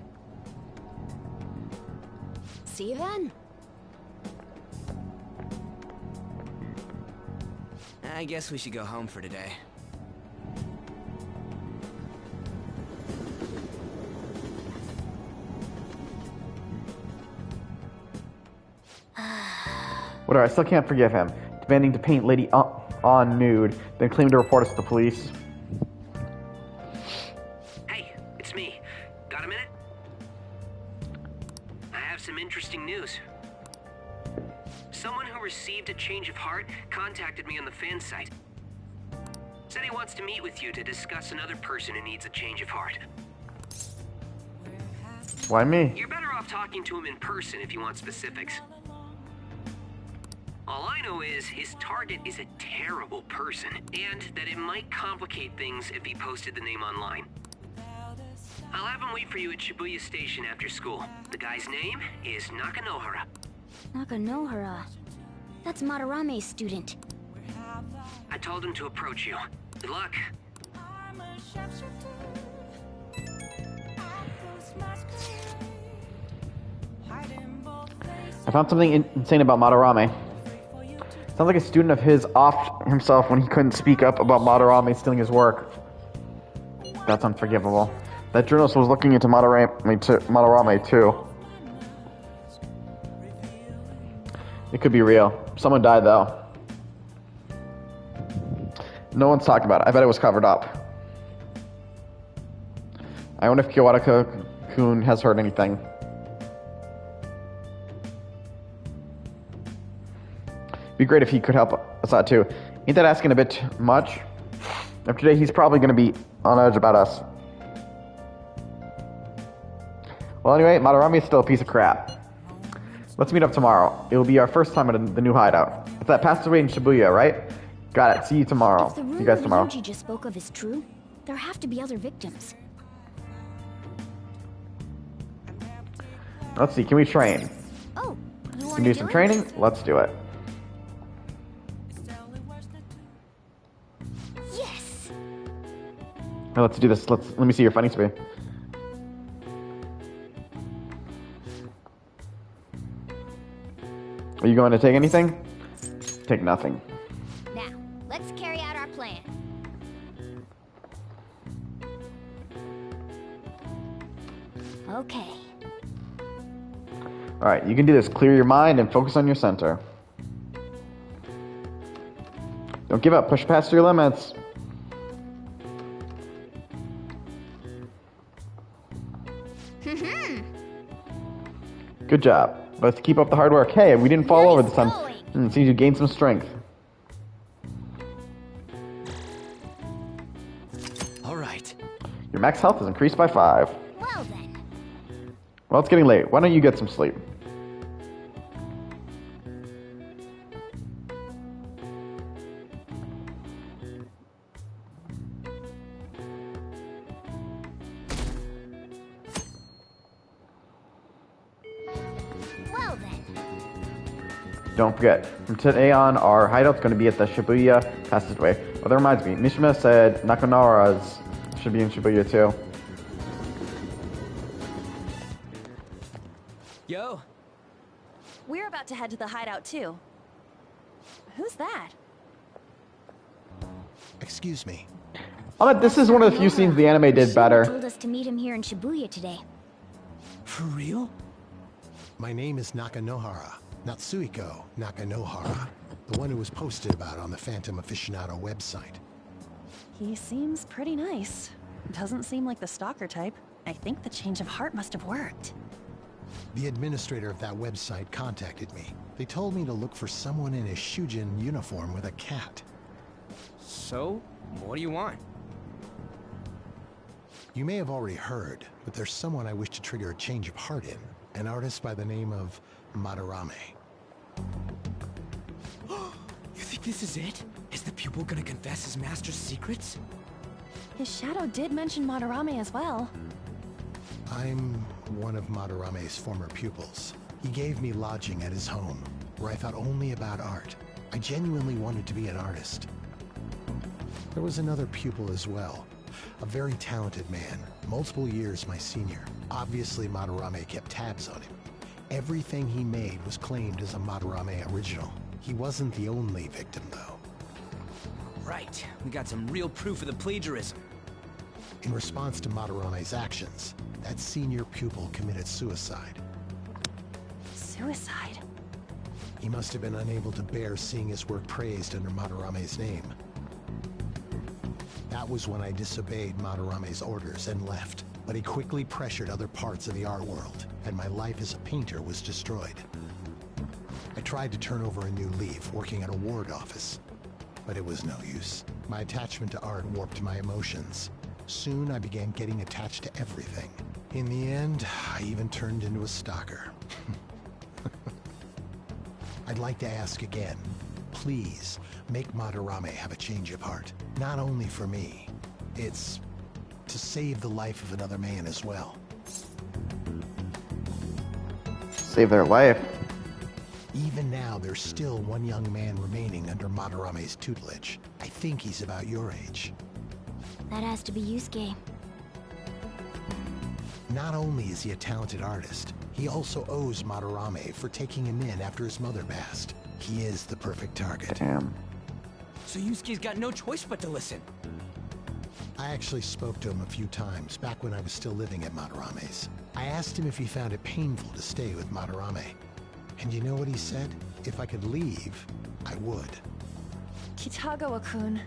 See you then. I guess we should go home for today. Whatever, I still can't forgive him. Demanding to paint Lady on nude, then claiming to report us to the police. Hey, it's me. Got a minute? I have some interesting news. Someone who received a change of heart contacted me on the fan site. Said he wants to meet with you to discuss another person who needs a change of heart. Why me? You're better off talking to him in person if you want specifics. All I know is his target is a terrible person, and that it might complicate things if he posted the name online. I'll have him wait for you at Shibuya Station after school. The guy's name is Nakanohara. Nakanohara. That's Madarame's student. I told him to approach you. Good luck. I found something insane about Madarame. Sounds like a student of his offed himself when he couldn't speak up about Madarame stealing his work. That's unforgivable. That journalist was looking into Madarame too. It could be real. Someone died though. No one's talking about it. I bet it was covered up. I wonder if Kiyotaka-kun has heard anything. Be great if he could help us out too. Ain't that asking a bit much? After today, he's probably going to be on edge about us. Well, anyway, Madarame is still a piece of crap. Let's meet up tomorrow. It will be our first time at the new hideout. It's that passed away in Shibuya, right? Got it. See you tomorrow. If the See you guys tomorrow. Ryuji just spoke of is true, there have to be other victims. Let's see. Can we train? Oh, you want Can to do some training? Let's do it. Yes. Now let's do this. Let me see your funny speed. Are you going to take anything? Take nothing. Now, let's carry out our plan. Okay. Alright, you can do this. Clear your mind and focus on your center. Don't give up. Push past your limits. Good job. Let's keep up the hard work. Hey, we didn't fall over this time. Seems you gained some strength. All right. Your max health is increased by 5. Well then. Well, it's getting late. Why don't you get some sleep? Well then. Don't forget, from today on, our hideout's going to be at the Shibuya Passageway. Oh, that reminds me. Mishima said Nakanara's should be in Shibuya too. Yo. We're about to head to the hideout too. Who's that? Excuse me. I'll bet this is one of the few scenes the anime did Shima better. told us to meet him here in Shibuya today. For real? My name is Nakanohara. Natsuhiko Nakanohara. The one who was posted about on the Phantom Aficionado website. He seems pretty nice. Doesn't seem like the stalker type. I think the change of heart must have worked. The administrator of that website contacted me. They told me to look for someone in a Shujin uniform with a cat. So, what do you want? You may have already heard, but there's someone I wish to trigger a change of heart in. An artist by the name of Madarame. You think this is it? Is the pupil gonna confess his master's secrets? His shadow did mention Madarame as well. I'm one of Madarame's former pupils. He gave me lodging at his home, where I thought only about art. I genuinely wanted to be an artist. There was another pupil as well. A very talented man, multiple years my senior. Obviously, Madarame kept tabs on him. Everything he made was claimed as a Madarame original. He wasn't the only victim, though. Right. We got some real proof of the plagiarism. In response to Madarame's actions, that senior pupil committed suicide. Suicide? He must have been unable to bear seeing his work praised under Madarame's name. That was when I disobeyed Madarame's orders and left. But he quickly pressured other parts of the art world, and my life as a painter was destroyed. I tried to turn over a new leaf, working at a ward office, but it was no use. My attachment to art warped my emotions. Soon I began getting attached to everything. In the end, I even turned into a stalker. I'd like to ask again, please make Madarame have a change of heart. Not only for me, it's to save the life of another man as well. Save their life. Even now, there's still one young man remaining under Madarame's tutelage. I think he's about your age. That has to be Yusuke. Not only is he a talented artist, he also owes Madarame for taking him in after his mother passed. He is the perfect target. Damn. So Yusuke's got no choice but to listen. I actually spoke to him a few times back when I was still living at Madarame's. I asked him if he found it painful to stay with Madarame. And you know what he said? If I could leave, I would. Kitagawa-kun.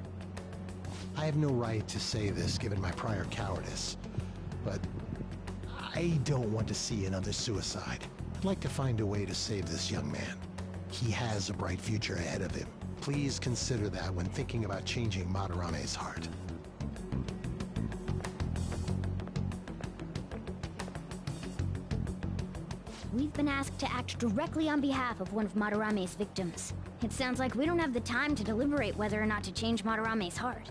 I have no right to say this given my prior cowardice, but I don't want to see another suicide. I'd like to find a way to save this young man. He has a bright future ahead of him. Please consider that when thinking about changing Madarame's heart. We've been asked to act directly on behalf of one of Madarame's victims. It sounds like we don't have the time to deliberate whether or not to change Madarame's heart.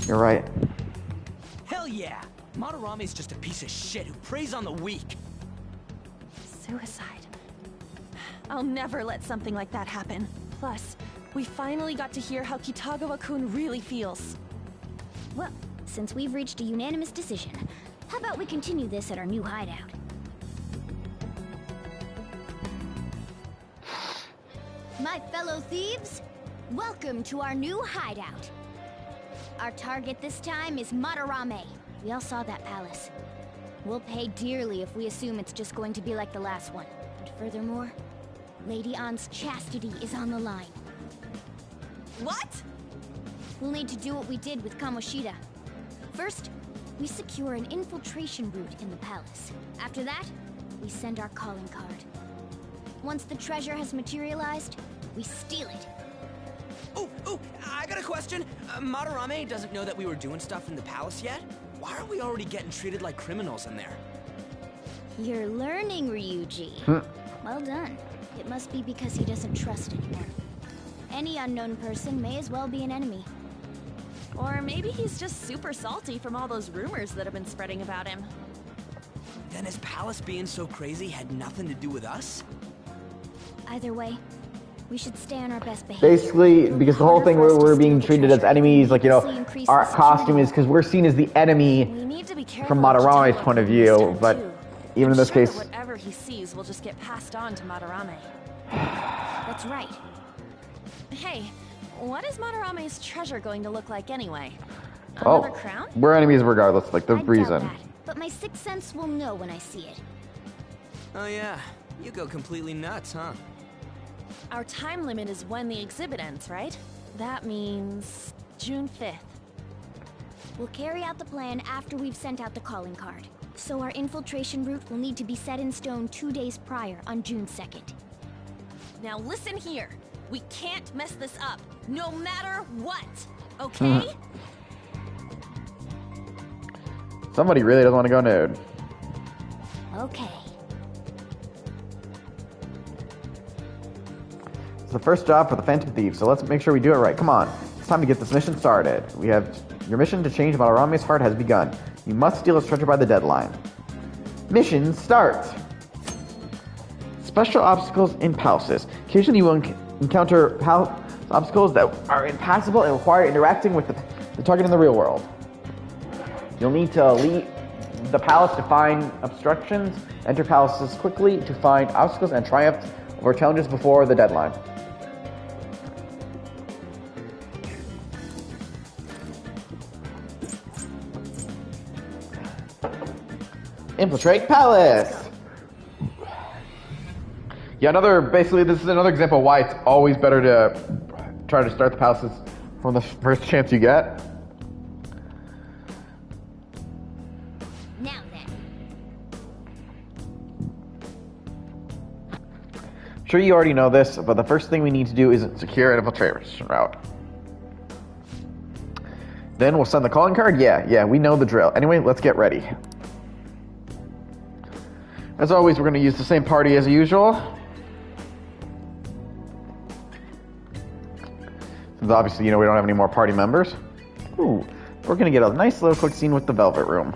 You're right. Hell yeah! Madarame's just a piece of shit who preys on the weak. Suicide. I'll never let something like that happen. Plus, we finally got to hear how Kitagawa-kun really feels. Well, since we've reached a unanimous decision, how about we continue this at our new hideout? My fellow thieves, welcome to our new hideout. Our target this time is Madarame. We all saw that palace. We'll pay dearly if we assume it's just going to be like the last one. And furthermore, Lady Ann's chastity is on the line. What? We'll need to do what we did with Kamoshida. First, we secure an infiltration route in the palace. After that, we send our calling card. Once the treasure has materialized, we steal it. Oh, I got a question. Madarame doesn't know that we were doing stuff in the palace yet? Why are we already getting treated like criminals in there? You're learning, Ryuji. Well done. It must be because he doesn't trust anyone. Any unknown person may as well be an enemy. Or maybe he's just super salty from all those rumors that have been spreading about him. Then his palace being so crazy had nothing to do with us? Either way, we should stay on our best behavior. Basically, because the whole thing we're being treated as enemies, like, you know, our costume is because we're seen as the enemy from Madarame's point of view, but even in this case... Whatever he sees will just get passed on to Madarame. That's right. Hey, what is Madarame's treasure going to look like anyway? Well, Another crown? we're enemies regardless, like the I doubt reason. that, but my sixth sense will know when I see it. Oh yeah, you go completely nuts, huh? Our time limit is when the exhibit ends, right? That means June 5th. We'll carry out the plan after we've sent out the calling card. So our infiltration route will need to be set in stone 2 days prior on June 2nd. Now listen here. We can't mess this up, no matter what, okay? Somebody really doesn't want to go nude. Okay. It's the first job for the Phantom Thief, so let's make sure we do it right. Come on, it's time to get this mission started. We have your mission to change Madarame's heart has begun. You must steal his treasure by the deadline. Mission start. Special obstacles in palaces. Occasionally you will encounter obstacles that are impassable and require interacting with the target in the real world. You'll need to leave the palace to find obstructions, enter palaces quickly to find obstacles, and triumph over challenges before the deadline. Infiltrate palace! Yeah, basically this is another example of why it's always better to try to start the palaces from the first chance you get. Now then. Sure, you already know this, but the first thing we need to do is secure an infiltration route. Then we'll send the calling card? Yeah, we know the drill. Anyway, let's get ready. As always, we're going to use the same party as usual. Since obviously, we don't have any more party members. Ooh, we're going to get a nice little quick scene with the Velvet Room.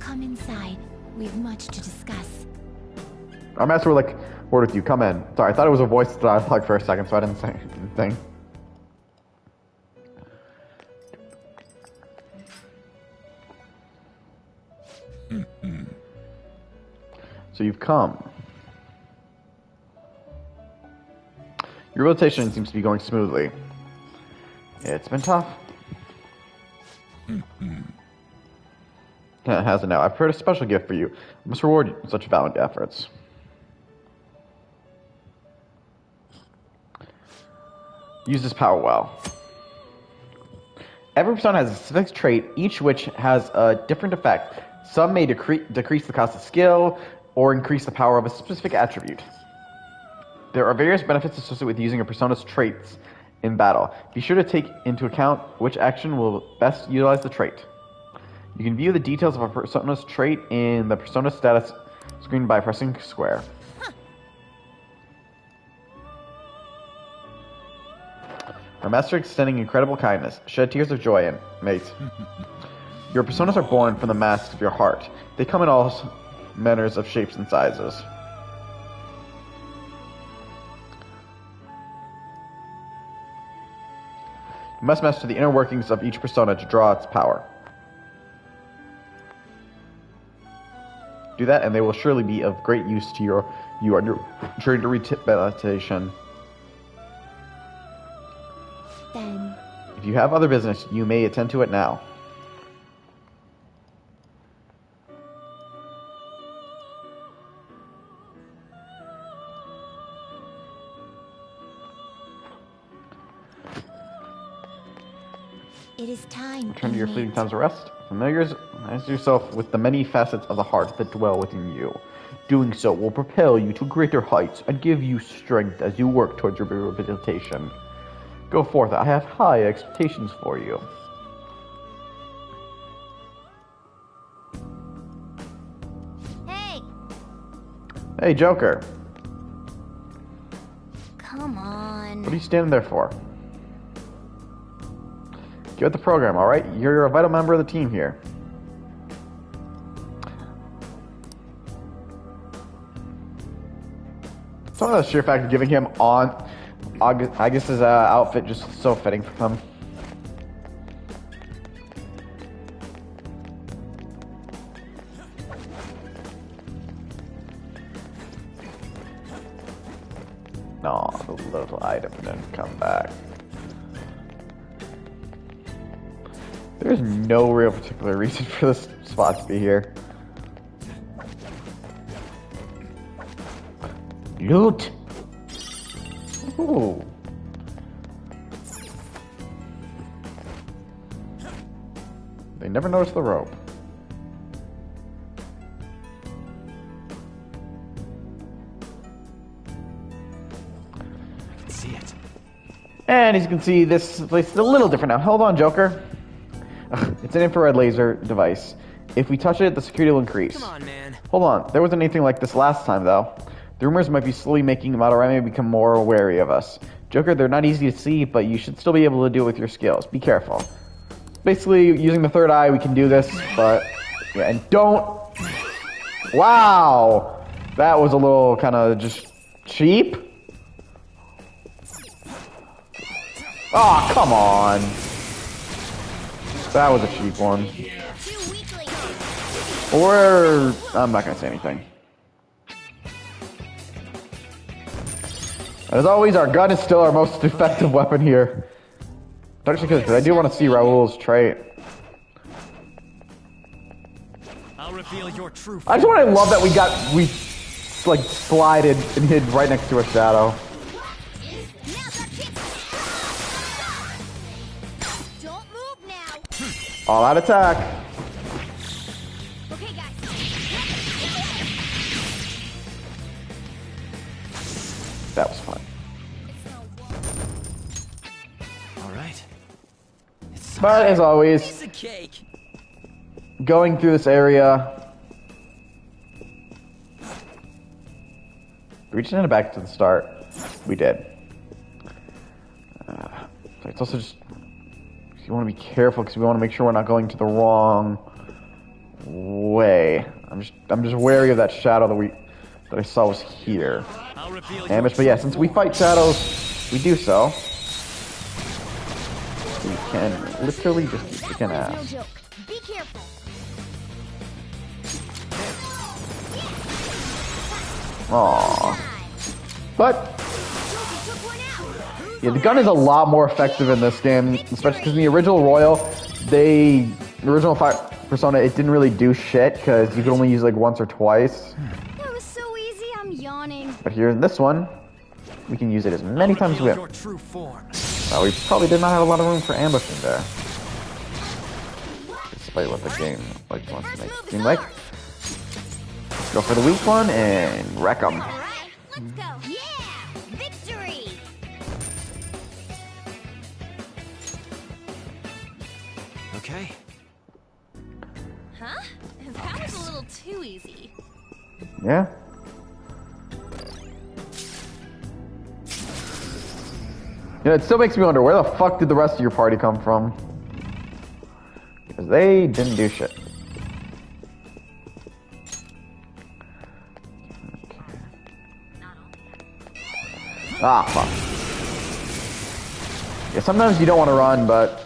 Come inside. We have much to discuss. I'm asking for word with you. Come in. Sorry, I thought it was a voice dialogue for a second, so I didn't say anything. So you've come. Your rotation seems to be going smoothly. It's been tough. Yeah, it has it now. I've prepared a special gift for you. I must reward you for such valiant efforts. Use this power well. Every persona has a specific trait, each which has a different effect. Some may decrease the cost of skill, or increase the power of a specific attribute. There are various benefits associated with using a persona's traits in battle. Be sure to take into account which action will best utilize the trait. You can view the details of a persona's trait in the persona status screen by pressing square. Our master extending incredible kindness. Shed tears of joy in, mate. Your personas are born from the masks of your heart. They come in all manners of shapes and sizes. You must master the inner workings of each persona to draw its power. Do that, and they will surely be of great use to you on your journey to rehabilitation. Then... If you have other business, you may attend to it now. It is time. Return to your fleeting times of rest. Familiarize yourself with the many facets of the heart that dwell within you. Doing so will propel you to greater heights and give you strength as you work towards your rehabilitation. Go forth, I have high expectations for you. Hey! Hey, Joker. Come on. What are you standing there for? Get with the program, alright? You're a vital member of the team here. Some of the sheer fact of giving him on Augustus' outfit just so fitting for him. No, the little item didn't come back. There's no real particular reason for this spot to be here. Loot! Ooh. They never noticed the rope. I can see it. And as you can see, this place is a little different now. Hold on, Joker. It's an infrared laser device. If we touch it, the security will increase. Come on, man. Hold on. There wasn't anything like this last time, though. The rumors might be slowly making Madarame become more wary of us. Joker, they're not easy to see, but you should still be able to do it with your skills. Be careful. Basically, using the third eye, we can do this, but... Yeah, and don't... Wow! That was a little kind of just cheap. Oh, come on. That was a cheap one. Or... I'm not going to say anything. As always, our gun is still our most effective weapon here. Actually, because I do want to see Raoul's trait. I'll reveal your true. I just want to love that we like slided and hid right next to a shadow. Don't move now. All out attack. Okay, guys. That was fun. All right. It's But as always, piece of cake. going through this area, we just ended back to the start. We did. It's also just you want to be careful because we want to make sure we're not going to the wrong way. I'm just wary of that shadow that I saw was here. Damage, but yeah, since we fight shadows, we do so. We can literally just kick an ass. No joke. Be careful. Aww. But yeah, the gun is a lot more effective in this game, especially because in the original Royal, the original Persona, it didn't really do shit because you could only use like once or twice. That was so easy, I'm yawning. But here in this one, we can use it as many times as we have. We probably did not have a lot of room for ambushing there. Despite what the game like wants to make it seem like. Let's go for the weak one and wreck them. Let's go. Yeah! Victory! Okay. Huh? That was a little too easy. Yeah. You know, it still makes me wonder, where the fuck did the rest of your party come from? Because they didn't do shit. Ah, fuck. Yeah, sometimes you don't want to run, but...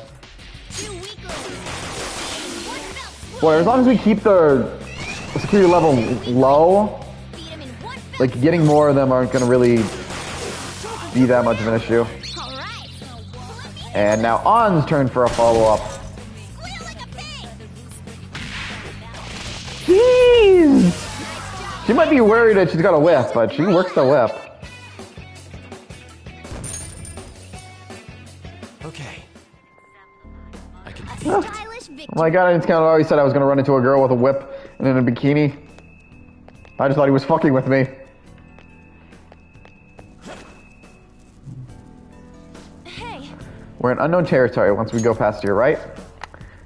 Well, as long as we keep the security level low, like, getting more of them aren't going to really be that much of an issue. And now Ann's turn for a follow-up. Jeez! She might be worried that she's got a whip, but she works the whip. Okay. I can Oh my god, I didn't count. I always said I was going to run into a girl with a whip and in a bikini. I just thought he was fucking with me. Hey. We're in unknown territory once we go past here, right?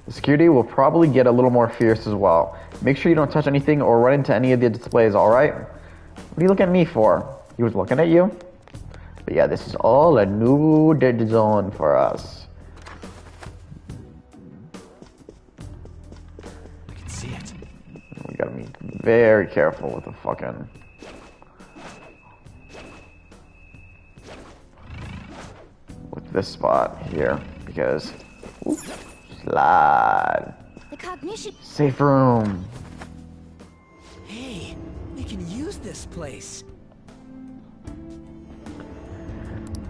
The security will probably get a little more fierce as well. Make sure you don't touch anything or run into any of the displays, alright? What are you looking at me for? He was looking at you? But yeah, this is all a new dead zone for us. I can see it. We gotta be very careful with the fucking... with this spot here, because... Ooh, slide. The cognition... Safe room. Hey, we can use this place.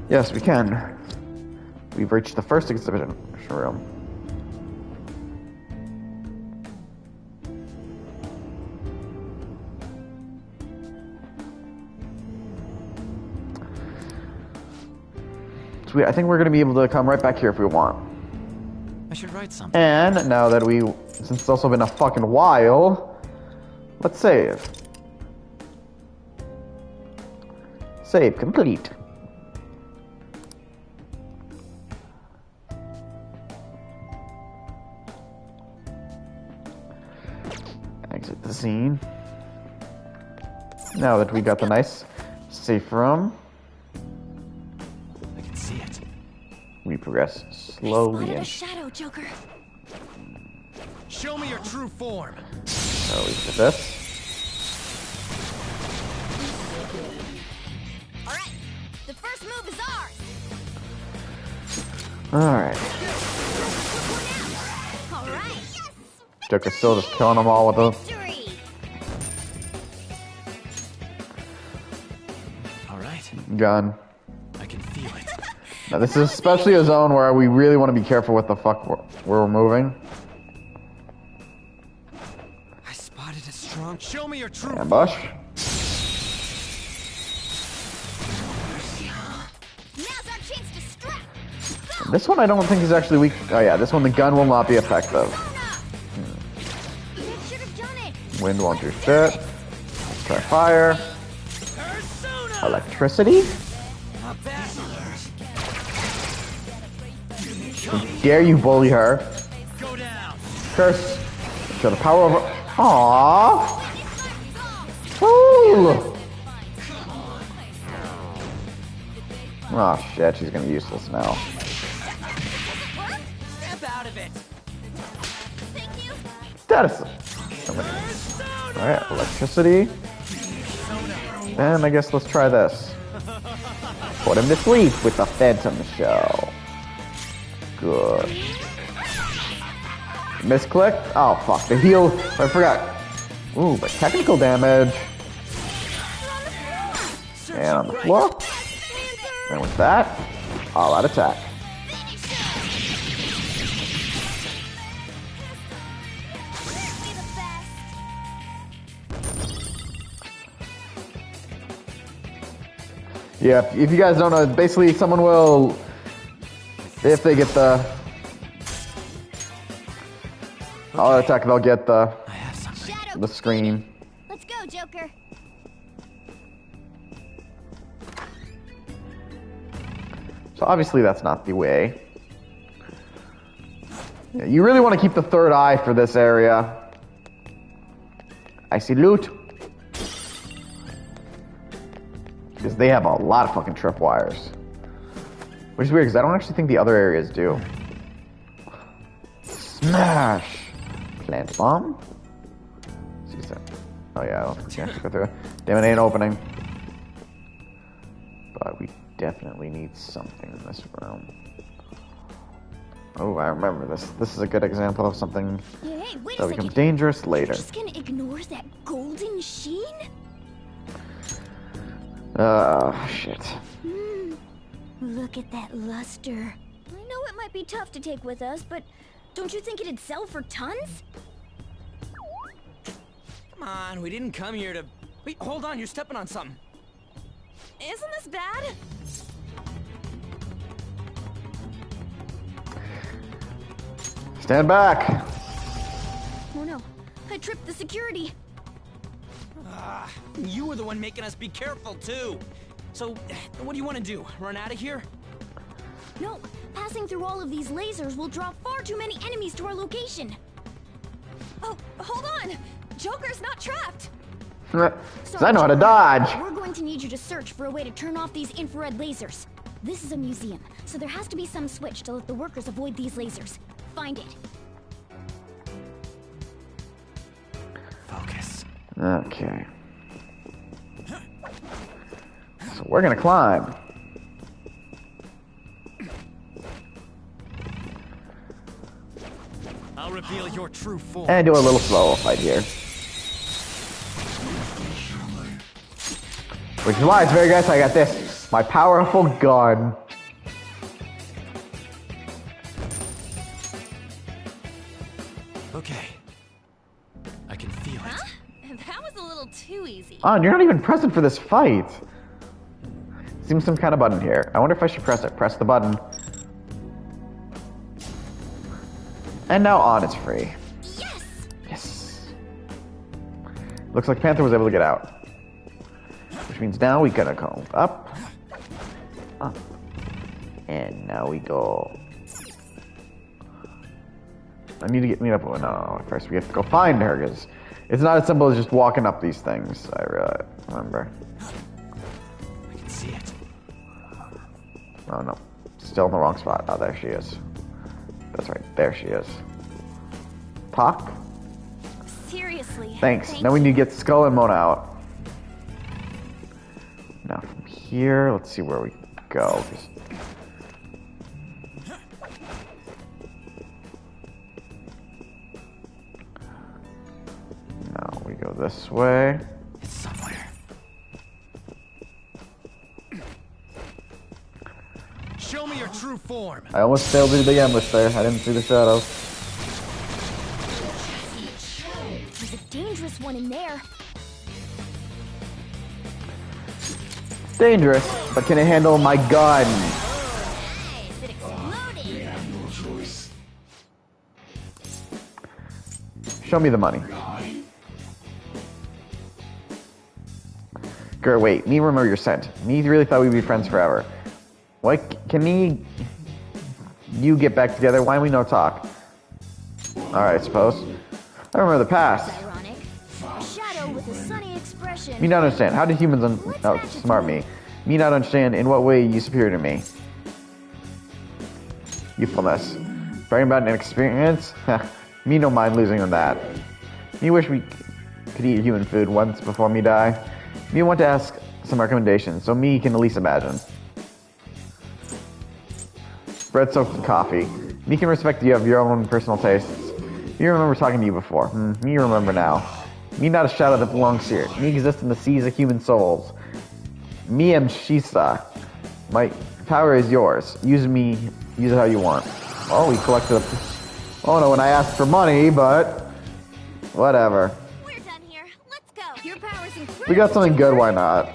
Yes, we can. We've reached the first exhibition room. Sweet, I think we're gonna be able to come right back here if we want. I should write something. And now that since it's also been a fucking while, let's save. Save complete. Exit the scene. Now that we got the nice safe room, I can see it. we progress slowly in. A shadow, Joker. Show me your true form. So we did this. All right, the first move is ours. Alright. All right. Yes. Joker's still just killing them all with a... Victory. All right. gun. I can feel it. Now this is especially a zone where we really want to be careful what the fuck we're moving. I spotted a strong. Show me your true Ambush. Now's our chance to strike. This one I don't think is actually weak. Oh yeah, this one the gun will not be effective. That should have done it. Wind won't do shit. Let's try fire. Electricity? How dare you bully her? Curse. Show the power of her. Aww. Ooh. Oh shit, she's gonna use this now. Step out of it. Status. Alright, electricity. And I guess let's try this. Put him to sleep with the Phantom Show. Good. Misclicked? Oh fuck, the heal. I forgot. Ooh, but technical damage. And on the floor. And with that, all out attack. Yeah, if you guys don't know, basically someone will, if they get the all attack, they'll get the screen. Let's go, Joker. So obviously that's not the way. Yeah, you really want to keep the third eye for this area. I see loot. Because they have a lot of fucking tripwires. Which is weird, because I don't actually think the other areas do. Smash! Plant bomb? Oh yeah, I don't think we can actually go through it. Damn, it ain't opening. But we definitely need something in this room. Oh, I remember this. This is a good example of something Hey, wait that a becomes second. dangerous later. You're just gonna ignore that golden sheen? Shit. Look at that luster. I know it might be tough to take with us, but don't you think it'd sell for tons? Come on, we didn't come here to... Wait, hold on, you're stepping on something. Isn't this bad? Stand back. Oh no, I tripped the security. You were the one making us be careful, too. So, what do you want to do? Run out of here? No, passing through all of these lasers will draw far too many enemies to our location. Oh, hold on! Joker's not trapped! Because I know how to dodge. We're going to need you to search for a way to turn off these infrared lasers. This is a museum, so there has to be some switch to let the workers avoid these lasers. Find it. Focus. Okay. So we're gonna climb. I'll reveal your true form. And do a little slow fight here. Which is why it's very good. I got this. My powerful gun. Okay. I can feel it. Huh? That was a little too easy. Oh, and you're not even present for this fight. Seems some kind of button here. I wonder if I should press it. Press the button. And now on is free. Yes! Yes. Looks like Panther was able to get out. Which means now we gotta go up. Up. And now we go. I need to get me up. Oh, no, first we have to go find her because it's not as simple as just walking up these things. I remember. I can see it. Oh no, still in the wrong spot. Oh, there she is. That's right, there she is. Talk? Seriously. Thanks. Thank Now we you. need to get Skull and Mona out. Now from here, let's see where we go. Now we go this way. It's somewhere. Show me your true form. I almost failed to do the endless there. I didn't see the shadow. There's a dangerous one in there. Dangerous, but can it handle my gun? Nice, it exploded. Show me the money. Girl, wait. Me remember your scent. Me really thought we'd be friends forever. What? Can you get back together? Why we no talk? Alright, I suppose. I remember the past. Ironic. A shadow with a sunny expression. Me not understand. How did humans outsmart me? Me not understand in what way you superior to me. Youthfulness. Bragging about an experience? Me no mind losing on that. Me wish we could eat human food once before me die. Me want to ask some recommendations, so me can at least imagine. Bread soaked in coffee. Me can respect you have your own personal tastes. Me remember talking to you before. Me remember now. Me not a shadow that belongs here. Me exist in the seas of human souls. Me am Shisa. My power is yours. Use it how you want. Oh, we collected oh no, when I asked for money, but whatever. We're done here. Let's go. Your power's incredible. We got something good, why not?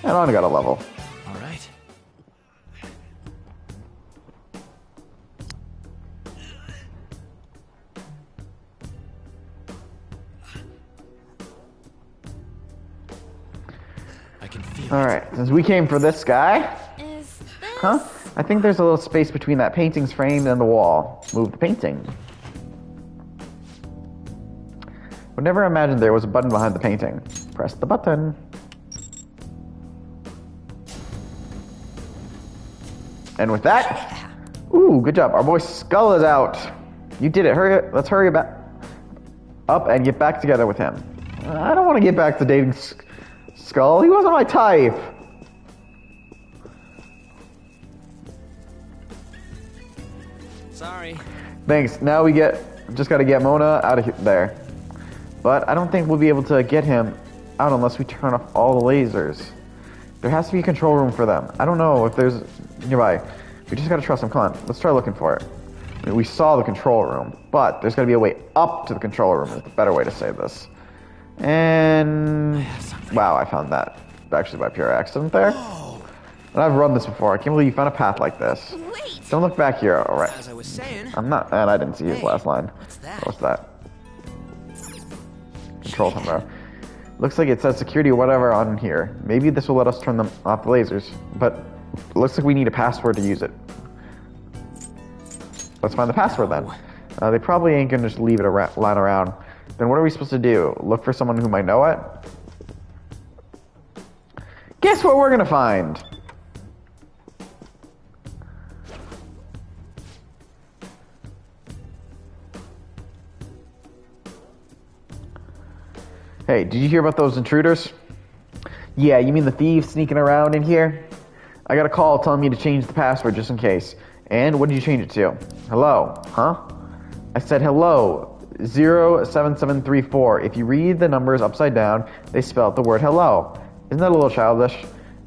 And I only got a level. All right. I can feel Alright, since we came for this guy. Is this... Huh? I think there's a little space between that painting's frame and the wall. Move the painting. Would never imagined there was a button behind the painting. Press the button. And with that, ooh, good job. Our boy Skull is out. You did it. Hurry, let's hurry back up and get back together with him. I don't want to get back to dating Skull. He wasn't my type. Sorry. Thanks. Now we just got to get Mona out of there. But I don't think we'll be able to get him out unless we turn off all the lasers. There has to be a control room for them. I don't know if there's nearby. We just gotta trust him. Come on, let's try looking for it. I mean, we saw the control room, but there's gotta be a way up to the control room. Is the better way to say this. And wow, I found that actually by pure accident there. And I've run this before. I can't believe you found a path like this. Wait. Don't look back here. All right. As I was saying. I'm not. And I didn't see his last line. What's that? What's that? Control somewhere. Looks like it says security or whatever on here. Maybe this will let us turn them off the lasers, but it looks like we need a password to use it. Let's find the password then. They probably ain't gonna just leave it lying around. Then what are we supposed to do? Look for someone who might know it? Guess what we're gonna find? Hey, did you hear about those intruders? Yeah, you mean the thieves sneaking around in here? I got a call telling me to change the password just in case. And what did you change it to? Hello, huh? I said hello, 07734. If you read the numbers upside down, they spell out the word hello. Isn't that a little childish?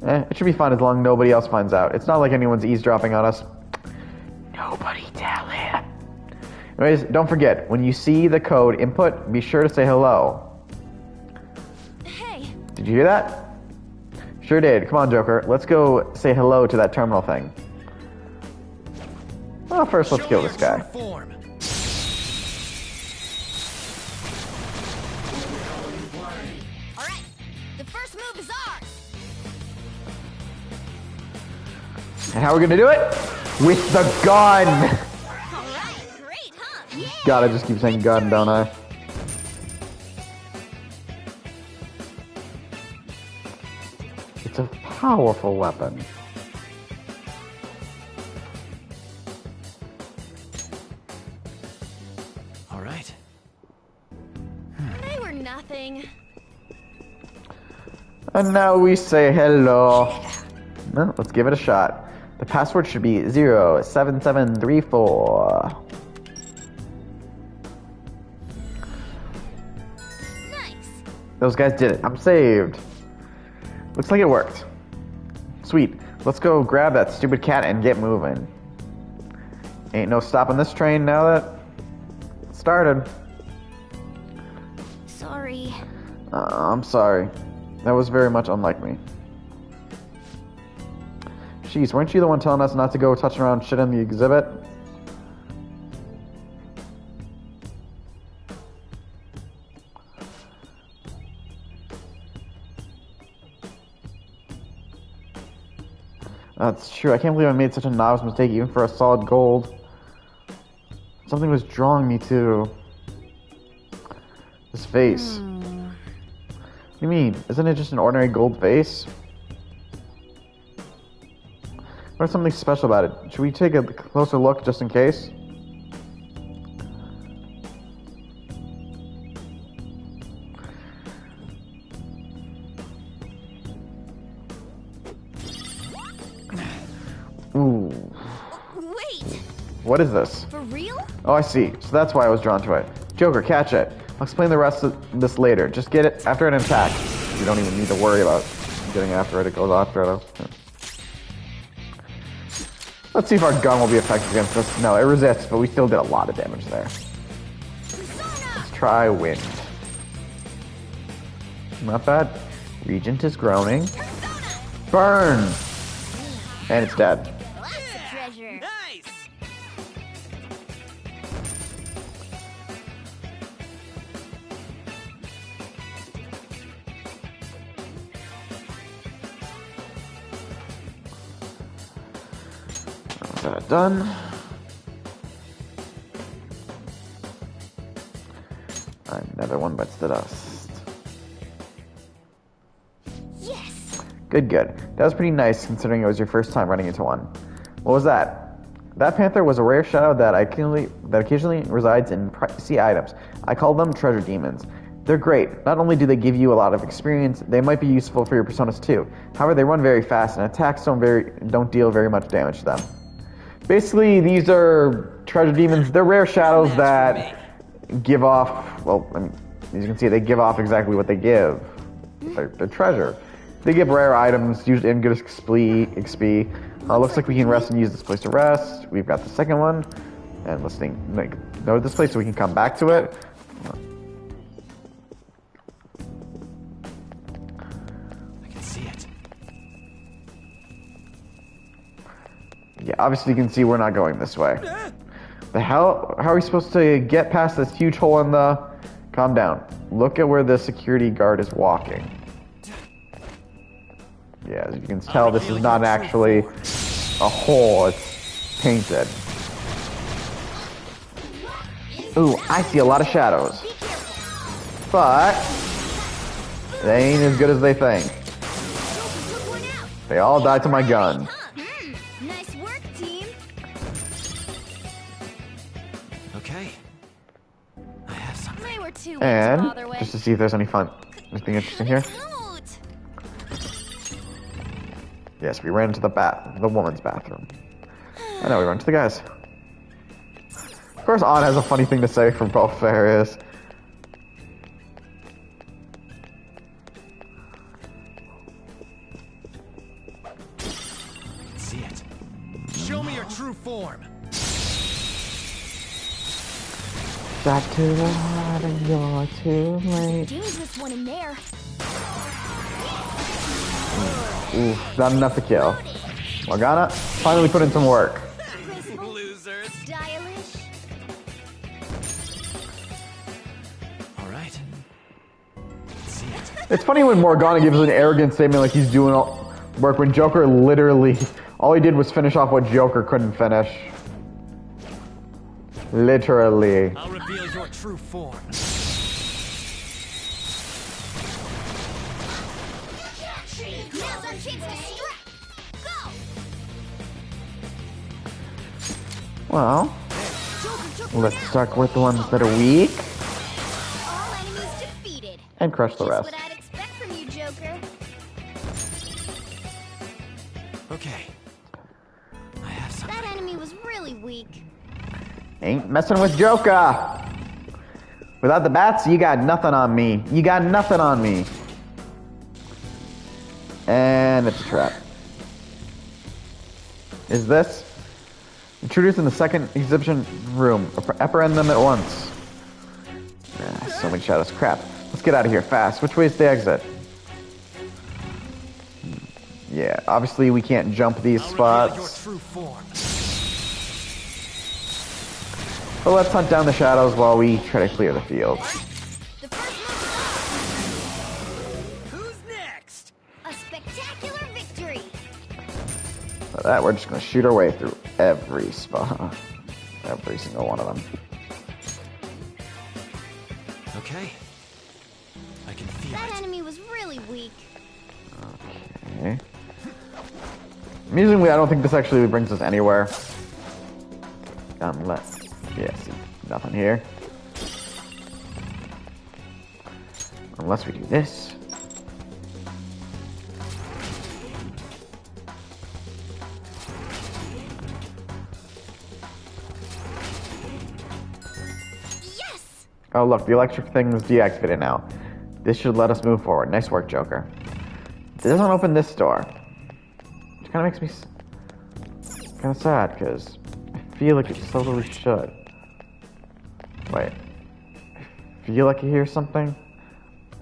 It should be fine as long as nobody else finds out. It's not like anyone's eavesdropping on us. Nobody tell him. Anyways, don't forget, when you see the code input, be sure to say hello. Hey. Did you hear that? Sure did. Come on, Joker. Let's go say hello to that terminal thing. Well, first let's kill this guy. Alright, the first move is ours. And how are we gonna do it? With the gun! Alright, great, huh? Yeah. God, I just keep saying gun, don't I? It's a powerful weapon. All right. They were nothing. And now we say hello. Well, let's give it a shot. The password should be 07734. Nice. Those guys did it. I'm saved. Looks like it worked. Sweet. Let's go grab that stupid cat and get moving. Ain't no stopping this train now that it started. Sorry. I'm sorry. That was very much unlike me. Jeez, weren't you the one telling us not to go touching around shit in the exhibit? That's true. I can't believe I made such a novice mistake even for a solid gold. Something was drawing me to this vase. What do you mean? Isn't it just an ordinary gold vase? What's something special about it? Should we take a closer look just in case? Ooh. Wait, What is this? for real? Oh, I see. So that's why I was drawn to it. Joker, catch it. I'll explain the rest of this later. Just get it after an attack. You don't even need to worry about getting after it. It goes after it. Yeah. Let's see if our gun will be effective against this. No, it resists, but we still did a lot of damage there. Let's try wind. Not bad. Regent is groaning. Burn! And it's dead. Treasure. Nice! That done. Another one bites the dust. Yes. Good, good. That was pretty nice considering it was your first time running into one. What was that? That panther was a rare shadow that occasionally resides in pricey items. I call them treasure demons. They're great. Not only do they give you a lot of experience, they might be useful for your personas too. However, they run very fast and attacks don't deal very much damage to them. Basically, these are treasure demons. They're rare shadows that give off, well, I mean, as you can see, they give off exactly what they give. They're treasure. They give rare items, usually in good XP. Looks like we can rest and use this place to rest. We've got the second one. And let's know this place so we can come back to it. I can see it. Yeah, obviously you can see we're not going this way. The hell? How are we supposed to get past this huge hole in the... Calm down. Look at where the security guard is walking. Yeah, as you can tell, this is not actually a hole. It's painted. Ooh, I see a lot of shadows. But they ain't as good as they think. They all died to my gun. Nice work, team. Okay. I have something. They were too And to bother with. just to see if there's anything interesting here. Cute. Yes, we ran to the woman's bathroom. And now we run to the guys. Of course, Ann has a funny thing to say for both areas. I can see it. Show me your true form. Back to the water, you're too late. Dangerous one in there. Ooh, not enough to kill. Morgana finally put in some work. Losers. Stylish. All right. I can see it. It's funny when Morgana gives an arrogant statement like he's doing all work when Joker literally, all he did was finish off what Joker couldn't finish. Literally. I'll reveal your true form. Now's our chance to strike. Go. Well, let's start with the ones that are weak All enemies defeated. and crush the Just rest. what I'd expect from you, Joker. Okay. I have something. That enemy was really weak. Ain't messing with Joker. Without the bats, you got nothing on me. You got nothing on me. And it's a trap. Is this? Intruders in the second exhibition room. Apprehend them at once. So many shadows. Crap. Let's get out of here fast. Which way is the exit? Yeah, obviously we can't jump these I'll reveal your spots. true form. But let's hunt down the shadows while we try to clear the field. The first Who's next? one, a spectacular victory. For that, we're just going to shoot our way through every spot. Every single one of them. Okay. I can feel That it. enemy was really weak. Okay. Amusingly, I don't think this actually brings us anywhere. Unless... Yeah, see, nothing here. Unless we do this. Yes! Oh, look, the electric thing was deactivated now. This should let us move forward. Nice work, Joker. It doesn't open this door. Which kind of makes me kind of sad, because I feel like it totally should. Wait. I feel like I hear something?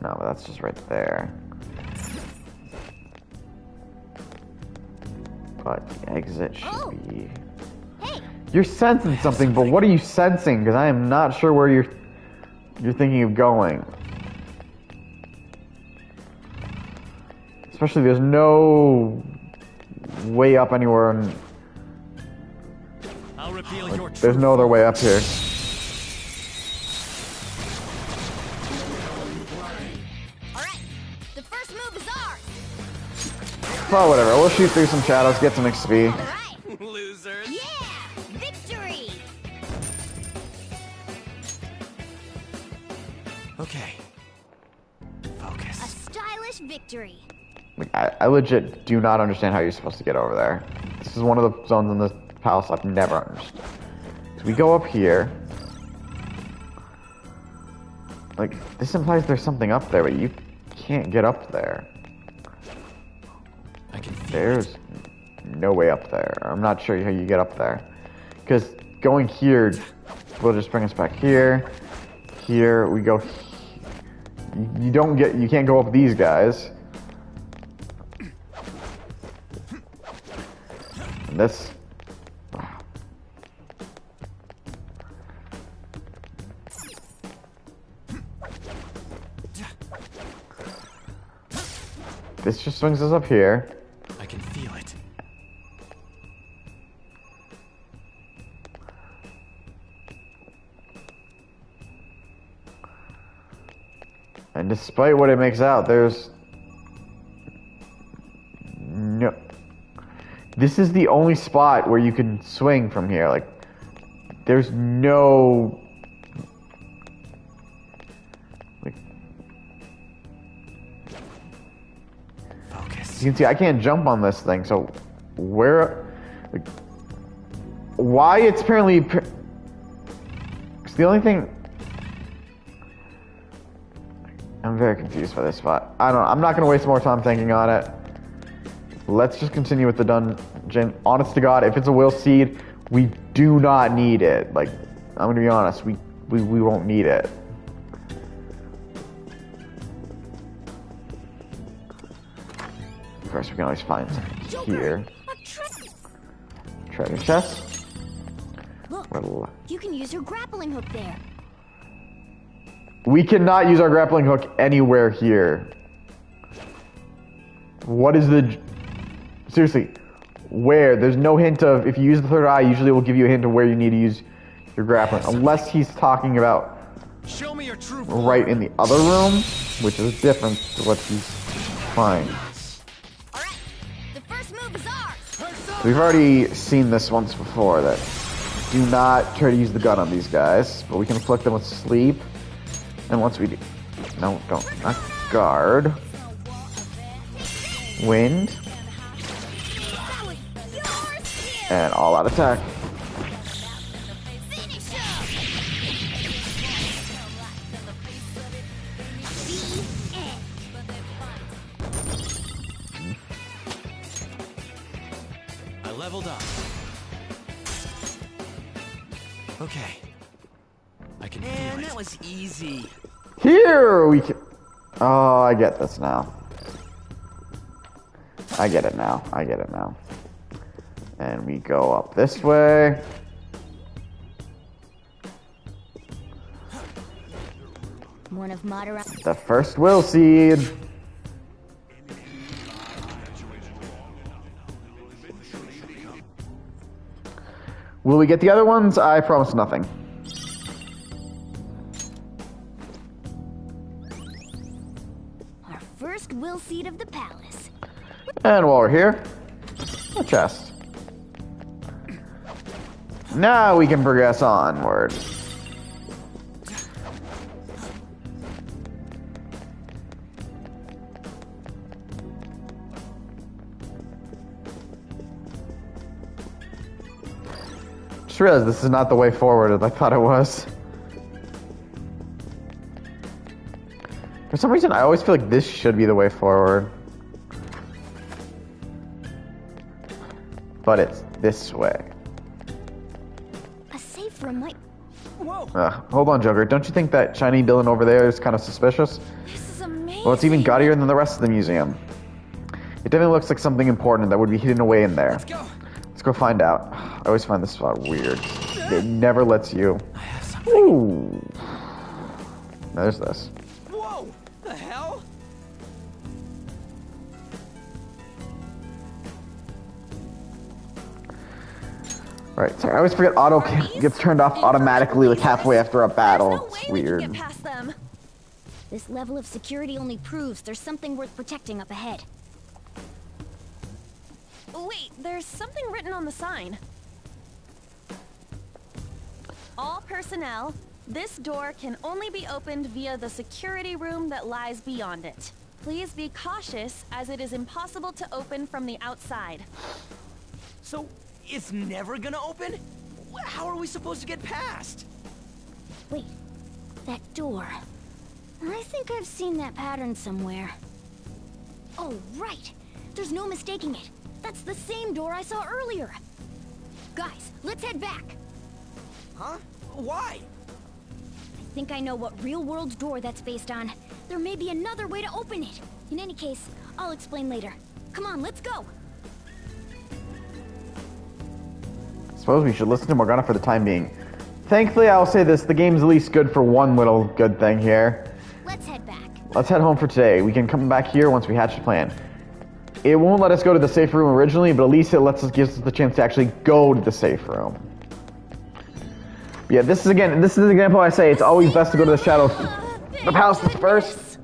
No, but that's just right there. But the exit should be... Hey. You're sensing something, but what are you sensing? Because I am not sure where you're thinking of going. Especially there's no way up anywhere, and I'll reveal your there's no other way up here. Alright, the first move is ours! Well, whatever. We'll shoot through some shadows, get some XP. Alright! Losers. Yeah! Victory! Okay. A Focus. stylish victory. Like, I legit do not understand how you're supposed to get over there. This is one of the zones in this palace I've never understood. So we go up here. Like, this implies there's something up there, but you can't get up there. I can feel There's no way up there. I'm not sure how you get up there. Because going here will just bring us back here. Here, we go... You can't go up these guys. And this... This just swings us up here. I can feel it. And despite what it makes out, there's... No... This is the only spot where you can swing from here. Like, there's no... Like... Focus. You can see I can't jump on this thing, so... Where... Like, why it's apparently... It's the only thing... I'm very confused by this spot. I don't know. I'm not going to waste more time thinking on it. Let's just continue with the dungeon. Honest to God, if it's a will seed, we do not need it. Like, I'm going to be honest. We won't need it. Of course, we can always find something here. Treasure chest. Look, you can use your grappling hook there. We cannot use our grappling hook anywhere here. What is the... Seriously, where? There's no hint of... If you use the third eye, usually it will give you a hint of where you need to use your grappling. Unless he's talking about... Show me your true right in the other room, which is different to what he's trying. Alright, the first move is ours! We've already seen this once before, that do not try to use the gun on these guys, but we can afflict them with sleep. And once we do... No, don't. Not guard. Wind. And all out attack. I leveled up. Okay. I can feel it. that was easy. Here we can... Oh, I get this now. I get it now. I get it now. And we go up this way. One of Madara. The first will seed. Will we get the other ones? I promise nothing. Our first will seed of the palace. And while we're here, a chest. Now we can progress onward. Just realized this is not the way forward as I thought it was. For some reason, I always feel like this should be the way forward. But it's this way. A safe room might... Whoa! Hold on, Joker. Don't you think that shiny building over there is kind of suspicious? This is amazing. Well, it's even gaudier than the rest of the museum. It definitely looks like something important that would be hidden away in there. Let's go. Let's go find out. I always find this spot weird. It never lets you. Ooh. There's this. Whoa! The hell? Right, so I always forget auto gets turned off automatically like halfway after a battle. There's no It's way we can weird. get past them. This level of security only proves there's something worth protecting up ahead. Wait, there's something written on the sign. All personnel, this door can only be opened via the security room that lies beyond it. Please be cautious, as it is impossible to open from the outside. So, it's never gonna open? How are we supposed to get past? Wait, that door. I think I've seen that pattern somewhere. Oh, right. There's no mistaking it. That's the same door I saw earlier. Guys, let's head back. Huh? Why? I think I know what real-world door that's based on. There may be another way to open it. In any case, I'll explain later. Come on, let's go. Suppose we should listen to Morgana for the time being. Thankfully, I'll say this, the game's at least good for one little good thing here. Let's head back. Let's head home for today. We can come back here once we hatch the plan. It won't let us go to the safe room originally, but at least it gives us the chance to actually go to the safe room. But yeah, this is an example I say, it's always best to go to the shadow, the palaces first.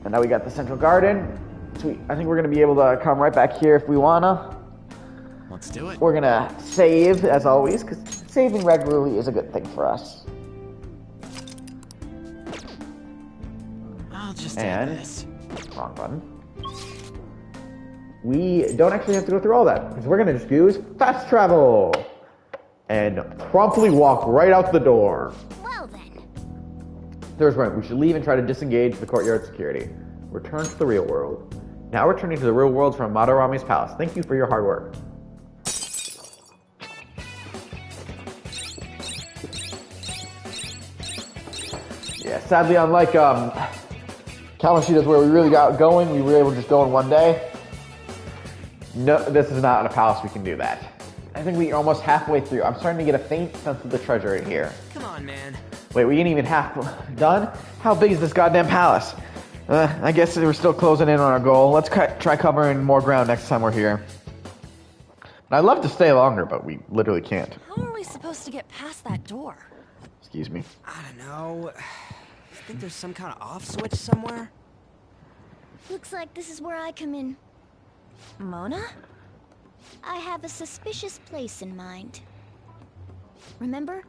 And now we got the central garden. Sweet, I think we're gonna be able to come right back here if we wanna. Let's do it. We're gonna save, as always, because saving regularly is a good thing for us. I'll just And take this. wrong button. We don't actually have to go through all that, because we're gonna just use fast travel and promptly walk right out the door. Well then. There's right. We should leave and try to disengage the courtyard security. Return to the real world. Now returning to the real world from Madarame's palace. Thank you for your hard work. Yeah, sadly, unlike Kamoshida's where we really got going, we were able to just go in one day. No, this is not in a palace we can do that. I think we're almost halfway through. I'm starting to get a faint sense of the treasure in here. Come on, man. Wait, we ain't even half done? How big is this goddamn palace? I guess we're still closing in on our goal. Let's try covering more ground next time we're here. I'd love to stay longer, but we literally can't. How are we supposed to get past that door? Excuse me. I don't know. You think there's some kind of off switch somewhere? Looks like this is where I come in. Mona? I have a suspicious place in mind. Remember?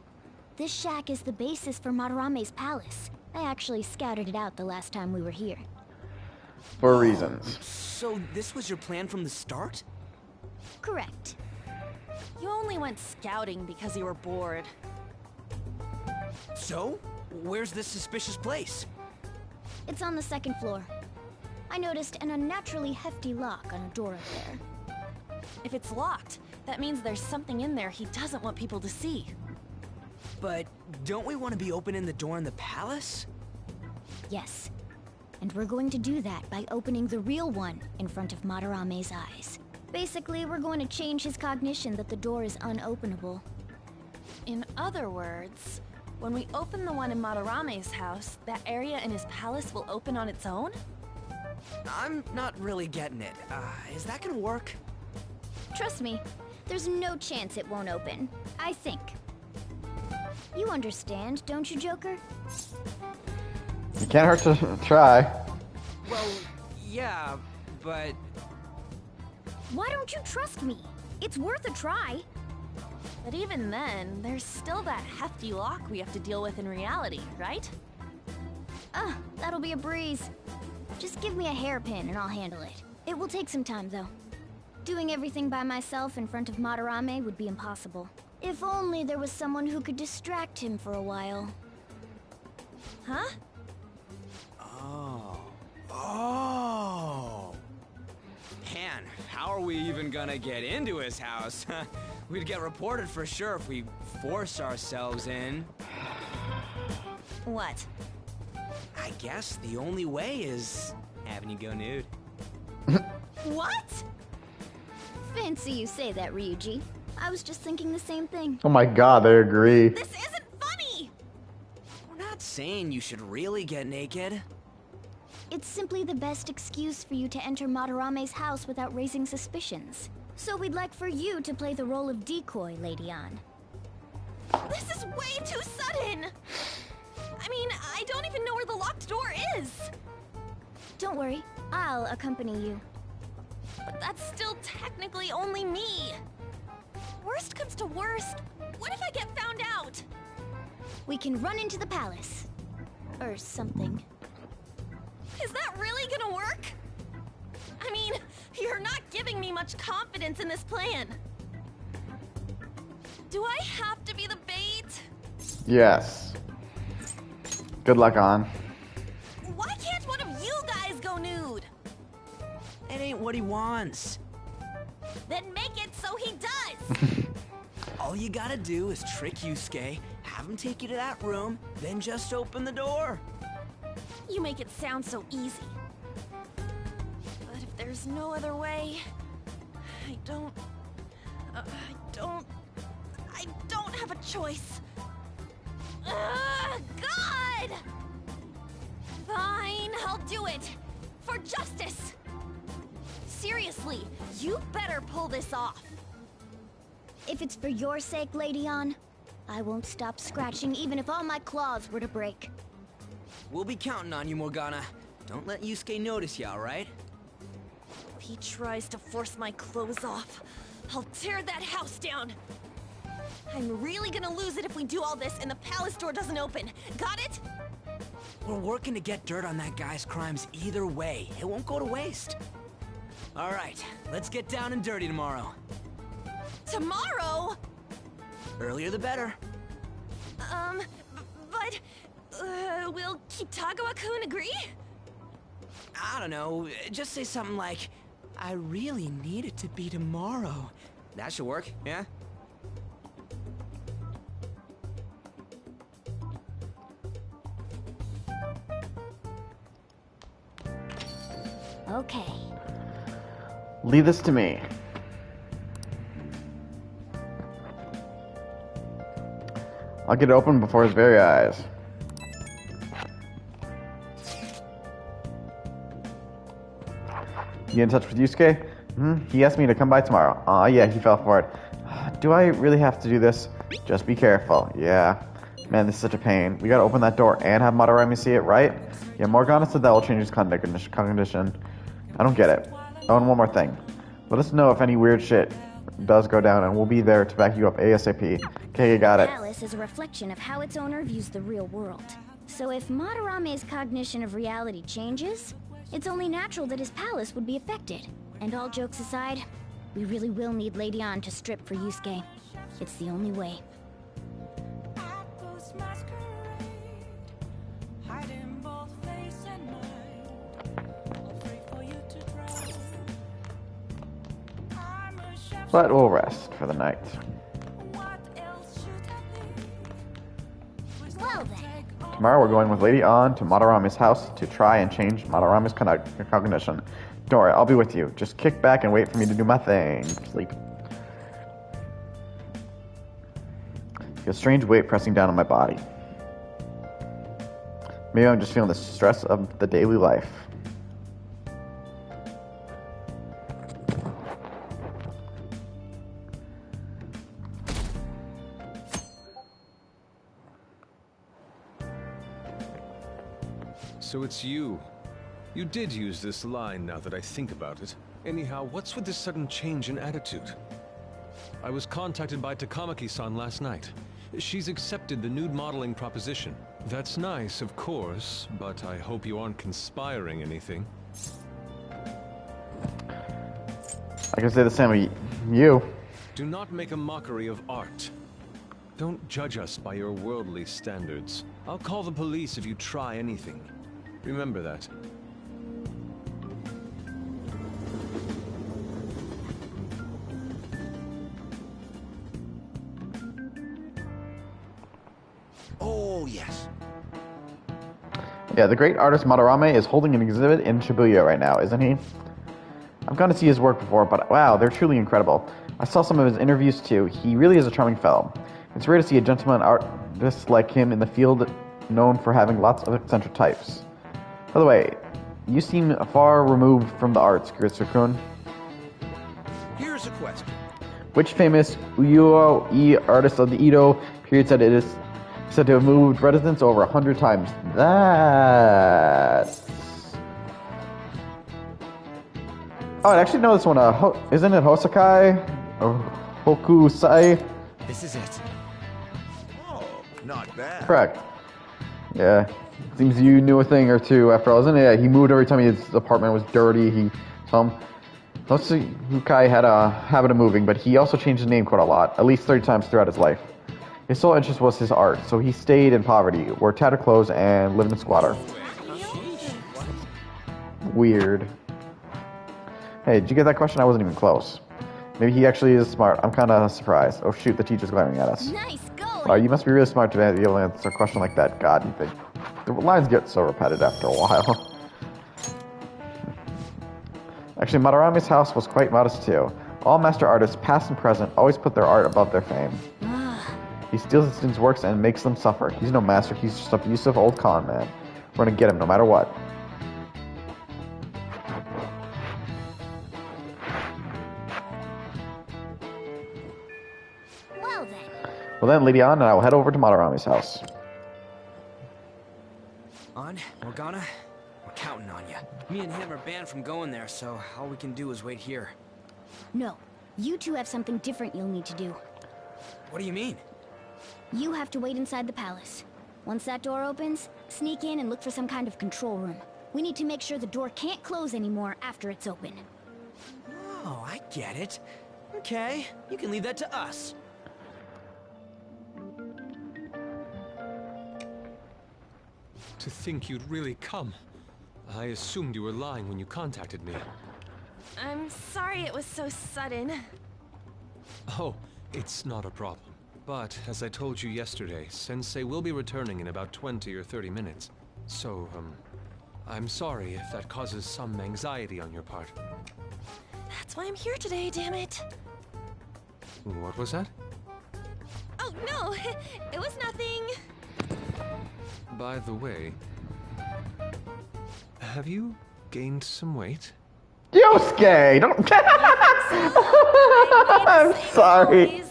This shack is the basis for Madarame's palace. I actually scouted it out the last time we were here. For reasons. So this was your plan from the start? Correct. You only went scouting because you were bored. So? Where's this suspicious place? It's on the second floor. I noticed an unnaturally hefty lock on a door up there. If it's locked, that means there's something in there he doesn't want people to see. But don't we want to be opening the door in the palace? Yes. And we're going to do that by opening the real one in front of Madarame's eyes. Basically, we're going to change his cognition that the door is unopenable. In other words, when we open the one in Madarame's house, that area in his palace will open on its own? I'm not really getting it. Is that gonna work? Trust me, there's no chance it won't open. I think. You understand, don't you, Joker? It can't hurt to try. Well, yeah, but... Why don't you trust me? It's worth a try. But even then, there's still that hefty lock we have to deal with in reality, right? That'll be a breeze. Just give me a hairpin and I'll handle it. It will take some time, though. Doing everything by myself in front of Madarame would be impossible. If only there was someone who could distract him for a while. Huh? are we even gonna get into his house? We'd get reported for sure if we forced ourselves in. What? I guess the only way is having you go nude. What? Fancy you say that, Ryuji. I was just thinking the same thing. Oh my god, I agree. This isn't funny! We're not saying you should really get naked. It's simply the best excuse for you to enter Madarame's house without raising suspicions. So we'd like for you to play the role of decoy, Lady Ann. This is way too sudden! I mean, I don't even know where the locked door is! Don't worry, I'll accompany you. But that's still technically only me! Worst comes to worst, what if I get found out? We can run into the palace. Or something. Is that really gonna work? I mean, you're not giving me much confidence in this plan. Do I have to be the bait? Yes. Good luck, On. Why can't one of you guys go nude? It ain't what he wants. Then make it so he does! All you gotta do is trick Yusuke, have him take you to that room, then just open the door. You make it sound so easy. But if there's no other way, I don't have a choice. God! Fine, I'll do it. For justice. Seriously, you better pull this off. If it's for your sake, Lady Ann, I won't stop scratching even if all my claws were to break. We'll be counting on you, Morgana. Don't let Yusuke notice you, alright? If he tries to force my clothes off, I'll tear that house down. I'm really gonna lose it if we do all this and the palace door doesn't open. Got it? We're working to get dirt on that guy's crimes either way. It won't go to waste. Alright, let's get down and dirty tomorrow. Tomorrow? Earlier the better. But... will Kitagawa-kun agree? I don't know, just say something like, I really need it to be tomorrow. That should work, yeah? Okay. Leave this to me. I'll get it open before his very eyes. You get in touch with Yusuke? He asked me to come by tomorrow. Aw, yeah, he fell for it. Do I really have to do this? Just be careful. Yeah. Man, this is such a pain. We gotta open that door and have Madarame see it, right? Yeah, Morgana said that will change his condition. I don't get it. Oh, and one more thing. Let us know if any weird shit does go down, and we'll be there to back you up ASAP. Okay, you got it. The palace is a reflection of how its owner views the real world. So if Madarame's cognition of reality changes, it's only natural that his palace would be affected. And all jokes aside, we really will need Lady Ann to strip for Yusuke. It's the only way. But we'll rest for the night. Well then. Tomorrow we're going with Lady Ann to Madarame's house to try and change Madarame's cognition. Don't worry, I'll be with you. Just kick back and wait for me to do my thing. Sleep. Feel a strange weight pressing down on my body. Maybe I'm just feeling the stress of the daily life. So it's you. You did use this line now that I think about it. Anyhow, what's with this sudden change in attitude? I was contacted by Takamaki-san last night. She's accepted the nude modeling proposition. That's nice, of course, but I hope you aren't conspiring anything. I can say the same with you. Do not make a mockery of art. Don't judge us by your worldly standards. I'll call the police if you try anything. Remember that. Oh, yes. Yeah, the great artist Madarame is holding an exhibit in Shibuya right now, isn't he? I've gone to see his work before, but wow, they're truly incredible. I saw some of his interviews too. He really is a charming fellow. It's rare to see a gentleman artist like him in the field known for having lots of eccentric types. By the way, you seem far removed from the arts, Kiritsu-kun. Here's a question. Which famous uyo-e artist of the Edo period said it is said to have moved residents over 100 times? That's... Oh, I actually know this one. Isn't it Hosakai? Or Hokusai? This is it. Oh, not bad. Correct. Yeah. Seems you knew a thing or two after all, isn't it? Yeah, he moved every time his apartment was dirty. Hosakai had a habit of moving, but he also changed his name quite a lot, at least 30 times throughout his life. His sole interest was his art, so he stayed in poverty, wore tattered clothes, and lived in a squatter. Weird. Hey, did you get that question? I wasn't even close. Maybe he actually is smart. I'm kind of surprised. Oh shoot, the teacher's glaring at us. Nice going. Wow, you must be really smart to be able to answer a question like that. God, you think. The lines get so repetitive after a while. Actually, Madarame's house was quite modest too. All master artists, past and present, always put their art above their fame. He steals his students' works and makes them suffer. He's no master, he's just an abusive old con man. We're gonna get him no matter what. Well then, Lady Ann and I will head over to Madarame's house. On, Morgana, we're counting on you. Me and him are banned from going there, so all we can do is wait here. No, you two have something different you'll need to do. What do you mean? You have to wait inside the palace. Once that door opens, sneak in and look for some kind of control room. We need to make sure the door can't close anymore after it's open. Oh, I get it. Okay, you can leave that to us. To think you'd really come. I assumed you were lying when you contacted me. I'm sorry it was so sudden. Oh, it's not a problem. But, as I told you yesterday, Sensei will be returning in about 20 or 30 minutes. So, I'm sorry if that causes some anxiety on your part. That's why I'm here today, damn it. What was that? Oh, no! It was nothing! By the way, have you gained some weight? Yosuke! Don't... I'm sorry.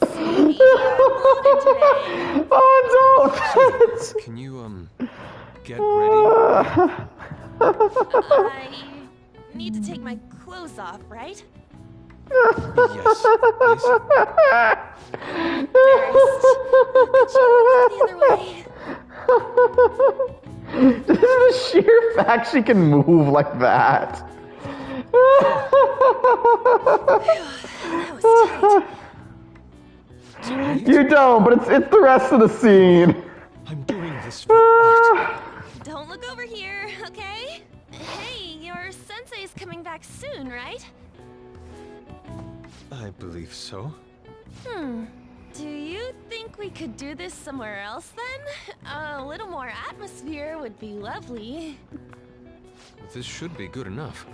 Oh, don't! Can you, get ready? I need to take my clothes off, right? Yes, please. The other way. Just the sheer fact she can move like that. That was tight. You don't, but it's the rest of the scene. I'm doing this for art. Don't look over here, okay? Hey, your sensei's coming back soon, right? I believe so. Do you think we could do this somewhere else then? A little more atmosphere would be lovely. This should be good enough.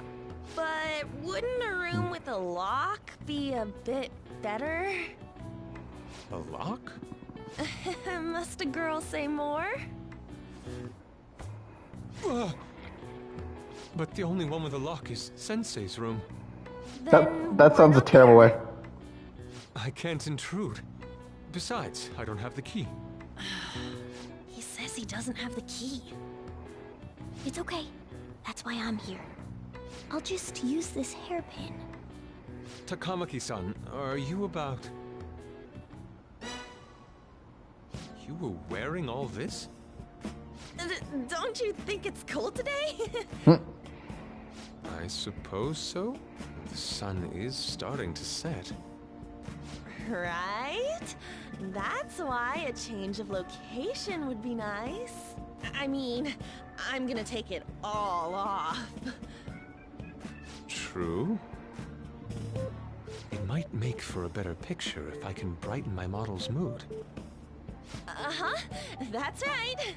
But wouldn't a room with a lock be a bit better? A lock? Must a girl say more? But the only one with a lock is Sensei's room. That sounds a terrible way. I can't intrude. Besides, I don't have the key. He says he doesn't have the key. It's okay. That's why I'm here. I'll just use this hairpin. Takamaki-san, are you about... You were wearing all this? Don't you think it's cold today? I suppose so. The sun is starting to set. Right? That's why a change of location would be nice. I mean, I'm gonna take it all off. True. It might make for a better picture if I can brighten my model's mood. Uh-huh, that's right.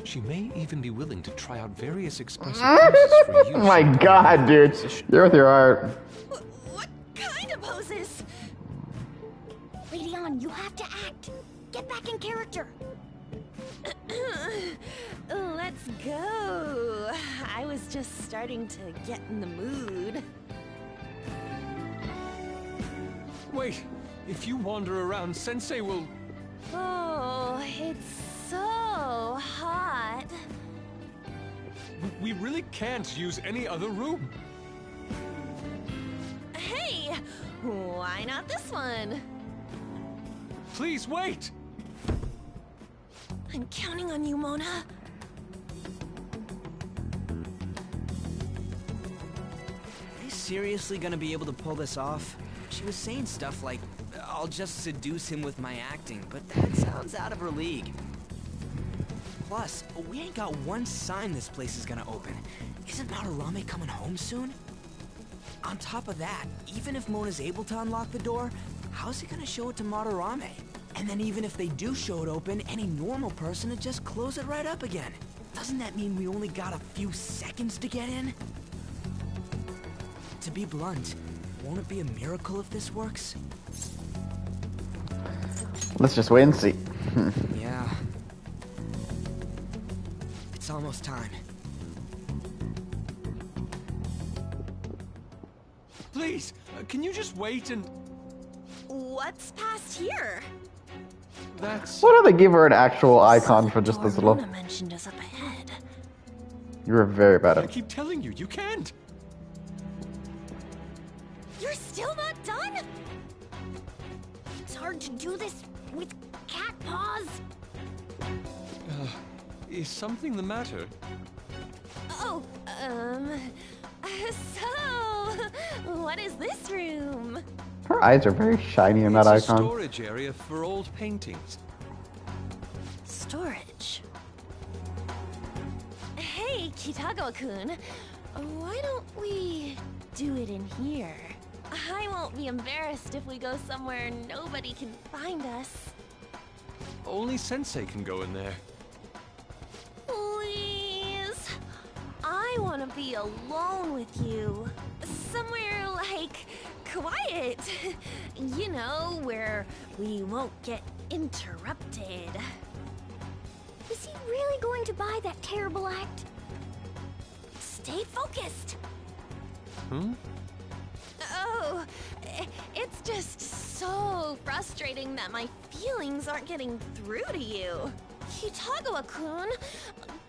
She may even be willing to try out various expressive poses for you. Oh my god, dude. You're with your art. What kind of poses? Radeon, you have to act. Get back in character. Let's go. I was just starting to get in the mood. Wait, if you wander around, Sensei will... Oh, it's so hot. We really can't use any other room. Hey, why not this one? Please wait. I'm counting on you, Mona. Are they seriously gonna be able to pull this off? She was saying stuff like, I'll just seduce him with my acting, but that sounds out of her league. Plus, we ain't got one sign this place is gonna open. Isn't Madarame coming home soon? On top of that, even if Mona's able to unlock the door, how's he gonna show it to Madarame? And then even if they do show it open, any normal person would just close it right up again. Doesn't that mean we only got a few seconds to get in? To be blunt, won't it be a miracle if this works? Let's just wait and see. Yeah. It's almost time. Please, can you just wait and... What's past here? That's... Why don't they give her an actual icon for just this little... Mona mentioned us up ahead. You were very bad I at it. keep telling you, you can't. You're still not done? It's hard to do this with cat paws. Is something the matter? Oh, so, what is this room? Her eyes are very shiny in that It's a icon. storage area for old paintings. Storage. Hey, Kitagawa-kun, why don't we do it in here? I won't be embarrassed if we go somewhere nobody can find us. Only Sensei can go in there. Please. I want to be alone with you. Somewhere like quiet. You know, where we won't get interrupted. Is he really going to buy that terrible act? Stay focused. Hmm? Oh, it's just so frustrating that my feelings aren't getting through to you. Kitagawa-kun,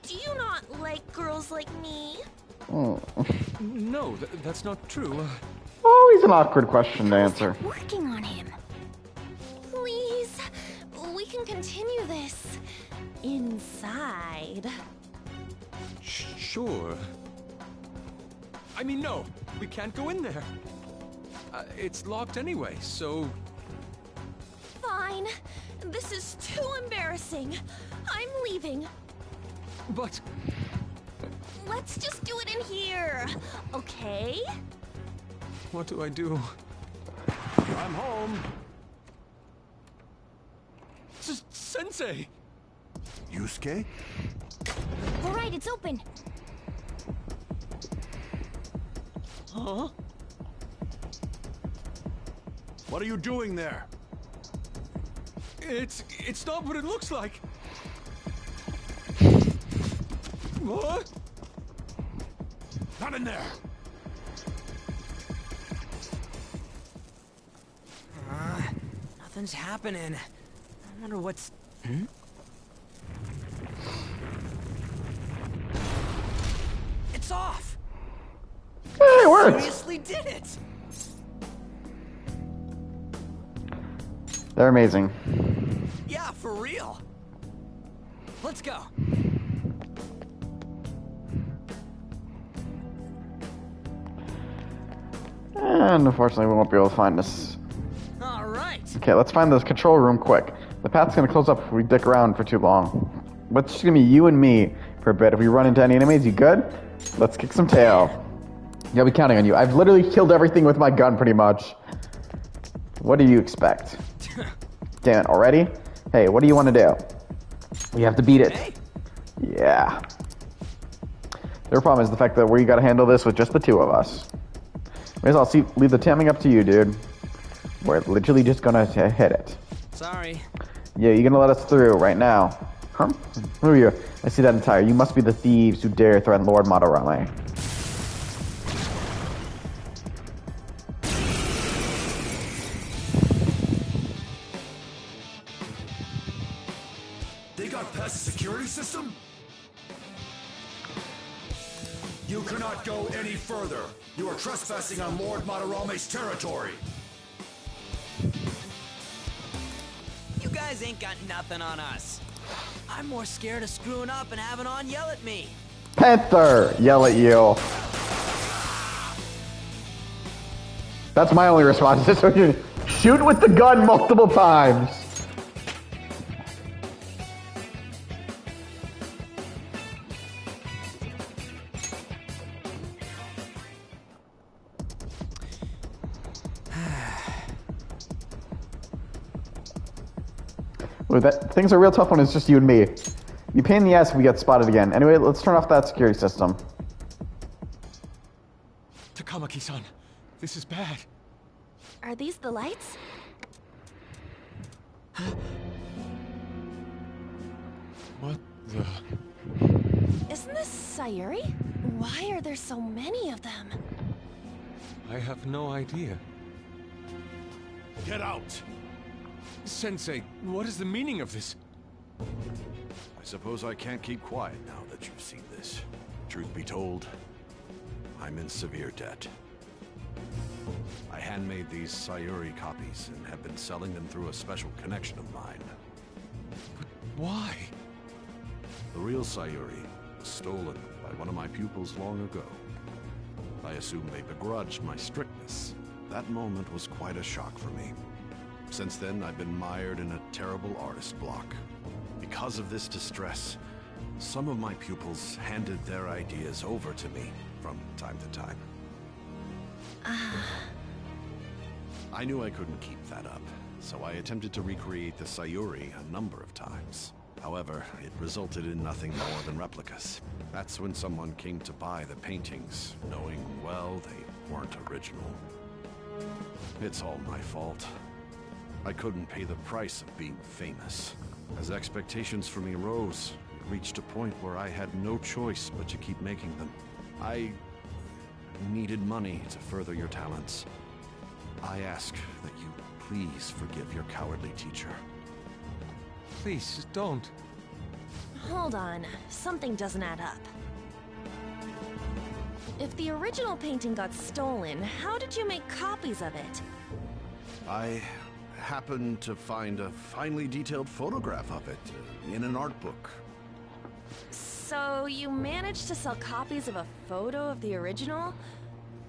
do you not like girls like me? Oh, No, that's not true. always an awkward question to answer. Working on him. Please, we can continue this inside. Sure. I mean, no, we can't go in there. It's locked anyway, so... Fine. This is too embarrassing. I'm leaving. But... Let's just do it in here, okay? What do I do? I'm home. Sensei! Yusuke? All right, it's open. Huh? What are you doing there? It's not what it looks like. What? Not in there! Nothing's happening. I wonder what's... It's off! Hey, it worked! Seriously did it! They're amazing. Yeah, for real. Let's go. And unfortunately, we won't be able to find this. All right. Okay, let's find this control room quick. The path's gonna close up if we dick around for too long. But it's just gonna be you and me for a bit. If we run into any enemies, you good? Let's kick some tail. Yeah, I'll be counting on you. I've literally killed everything with my gun, pretty much. What do you expect? Damn it, already? Hey, what do you want to do? We have to beat it. Yeah. Their problem is the fact that we got to handle this with just the two of us. May as well leave the tamming up to you, dude. We're literally just gonna hit it. Sorry. Yeah, you're gonna let us through right now. Huh? Who are you? I see that entire. You must be the thieves who dare threaten Lord Madarame. They got past the security system? You cannot go any further. You are trespassing on Lord Madarame's territory. You guys ain't got nothing on us. I'm more scared of screwing up and having On yell at me. Panther, yell at you. That's my only response. Shoot with the gun multiple times. Ooh, things are real tough when it's just you and me. You pain in the ass if we get spotted again. Anyway, let's turn off that security system. Takamaki-san, this is bad. Are these the lights? What the... Isn't this Sayuri? Why are there so many of them? I have no idea. Get out! Sensei, what is the meaning of this? I suppose I can't keep quiet now that you've seen this. Truth be told, I'm in severe debt. I handmade these Sayuri copies and have been selling them through a special connection of mine. But why? The real Sayuri was stolen by one of my pupils long ago. I assume they begrudged my strictness. That moment was quite a shock for me. Since then, I've been mired in a terrible artist block. Because of this distress, some of my pupils handed their ideas over to me from time to time. I knew I couldn't keep that up, so I attempted to recreate the Sayuri a number of times. However, it resulted in nothing more than replicas. That's when someone came to buy the paintings, knowing, well, they weren't original. It's all my fault. I couldn't pay the price of being famous. As expectations for me rose, it reached a point where I had no choice but to keep making them. I needed money to further your talents. I ask that you please forgive your cowardly teacher. Please, don't. Hold on, something doesn't add up. If the original painting got stolen, how did you make copies of it? I happened to find a finely detailed photograph of it in an art book. So you managed to sell copies of a photo of the original?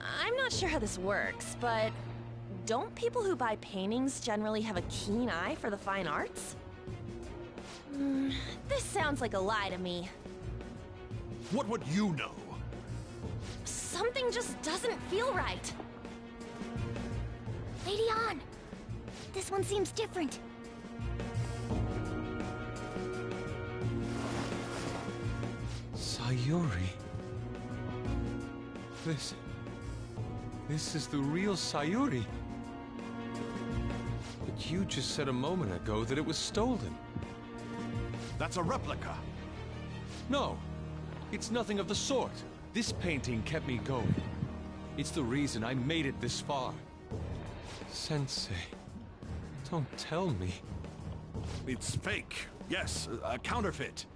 I'm not sure how this works, but don't people who buy paintings generally have a keen eye for the fine arts? This sounds like a lie to me. What would you know? Something just doesn't feel right. Lady Ann! This one seems different. Sayuri. This is the real Sayuri. But you just said a moment ago that it was stolen. That's a replica. No, it's nothing of the sort. This painting kept me going. It's the reason I made it this far. Sensei, don't tell me. It's fake. Yes, a counterfeit.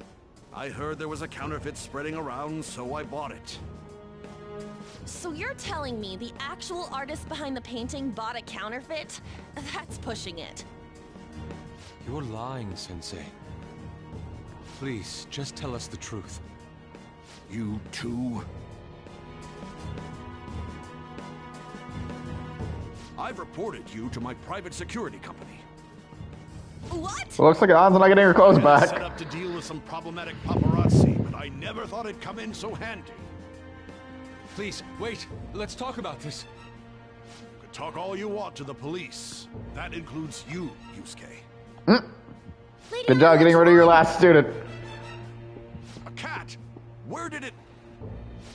I heard there was a counterfeit spreading around, so I bought it. So you're telling me the actual artist behind the painting bought a counterfeit? That's pushing it. You're lying, Sensei. Please, just tell us the truth. You too? I've reported you to my private security company. What? Well, looks like Ann's not getting her clothes I back. set up to deal with some problematic paparazzi, but I never thought it'd come in so handy. Please, wait. Let's talk about this. You can talk all you want to the police. That includes you, Yusuke. Good job getting rid of your last student. A cat? Where did it...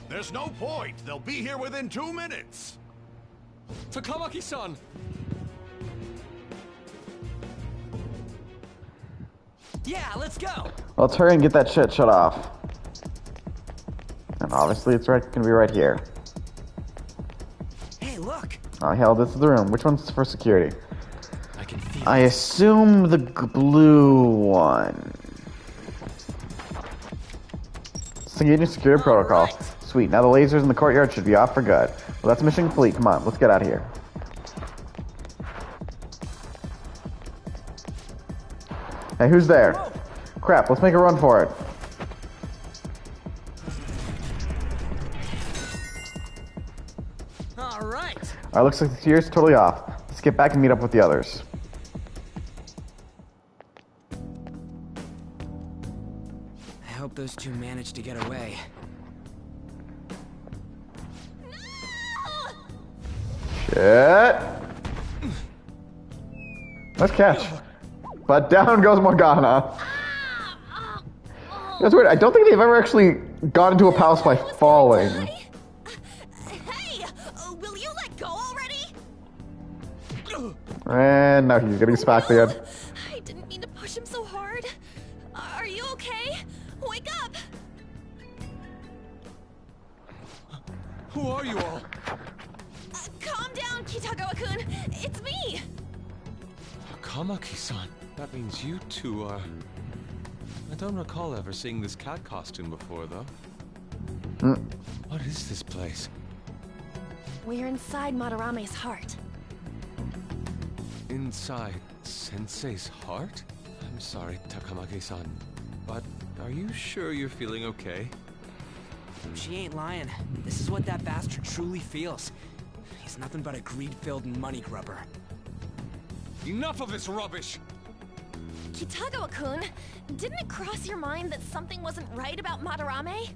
There's no point. They'll be here within 2 minutes. Takamaki-san! Yeah, let's go. Let's hurry and get that shit shut off. And obviously it's gonna be right here. Hey, look. Oh hell, this is the room. Which one's for security? I can feel I assume the blue one. Engaging security protocol. right. Sweet. Now the lasers in the courtyard should be off for good. Well, that's mission complete. Come on, let's get out of here. Hey, who's there? Crap, let's make a run for it. All right. Alright, looks like the security's totally off. Let's get back and meet up with the others. I hope those two managed to get away. Shit. Nice catch. But down goes Morgana. That's weird. I don't think they've ever actually gone into a palace by falling. Hey, will you let go already? And now he's getting smacked again. I didn't mean to push him so hard. Are you okay? Wake up! Who are you all? Calm down, Kitagawa-kun. It's me. Kamaki-san. That means you two are... I don't recall ever seeing this cat costume before, though. What is this place? We're inside Madarame's heart. Inside Sensei's heart? I'm sorry, Takamaki-san, but are you sure you're feeling okay? She ain't lying. This is what that bastard truly feels. He's nothing but a greed-filled money grubber. Enough of this rubbish! Kitagawa-kun, didn't it cross your mind that something wasn't right about Madarame?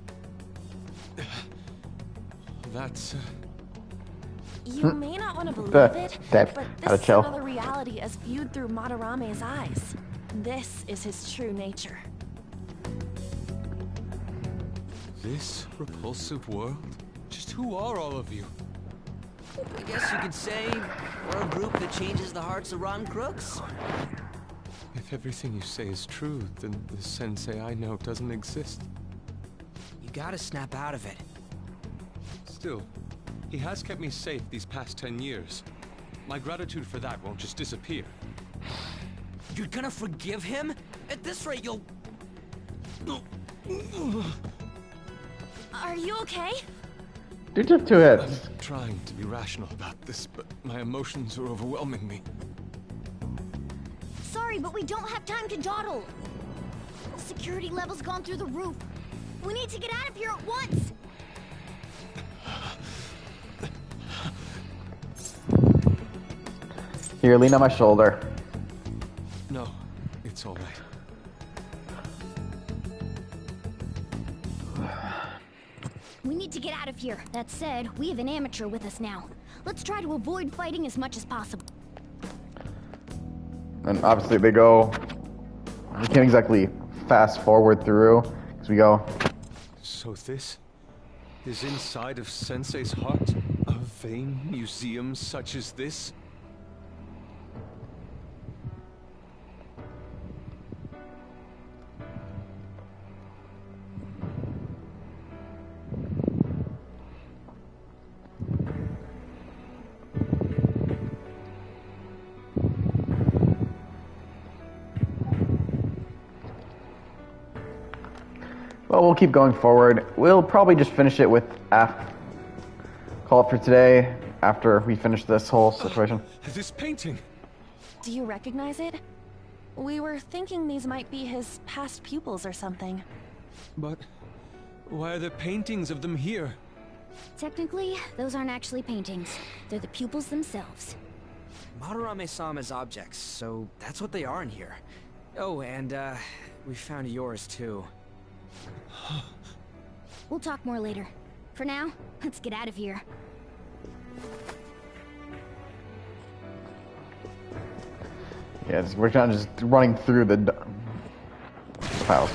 That's... You may not want to believe it, Dave, but how to this is chill. another reality as viewed through Madarame's eyes. This is his true nature. This repulsive world? Just who are all of you? I guess you could say we're a group that changes the hearts of rotten crooks. If everything you say is true, then the sensei I know doesn't exist. You gotta snap out of it. Still, he has kept me safe these past 10 years. My gratitude for that won't just disappear. You're gonna forgive him? At this rate, you'll... Are you okay? Dude took 2 hits. I'm trying to be rational about this, but my emotions are overwhelming me. Sorry, but we don't have time to dawdle. Security level's gone through the roof. We need to get out of here at once. Here, lean on my shoulder. No, it's all right. We need to get out of here. That said, we have an amateur with us now. Let's try to avoid fighting as much as possible. And obviously they go... We can't exactly fast forward through, because we go... So this is inside of Sensei's heart? A vain museum such as this? Well, we'll keep going forward. We'll probably just finish it with call it for today after we finish this whole situation. This painting! Do you recognize it? We were thinking these might be his past pupils or something. But why are there paintings of them here? Technically, those aren't actually paintings. They're the pupils themselves. Madarame saw them as objects, so that's what they are in here. Oh, and, we found yours, too. We'll talk more later. For now, let's get out of here. Yeah, we're kind of just running through the files.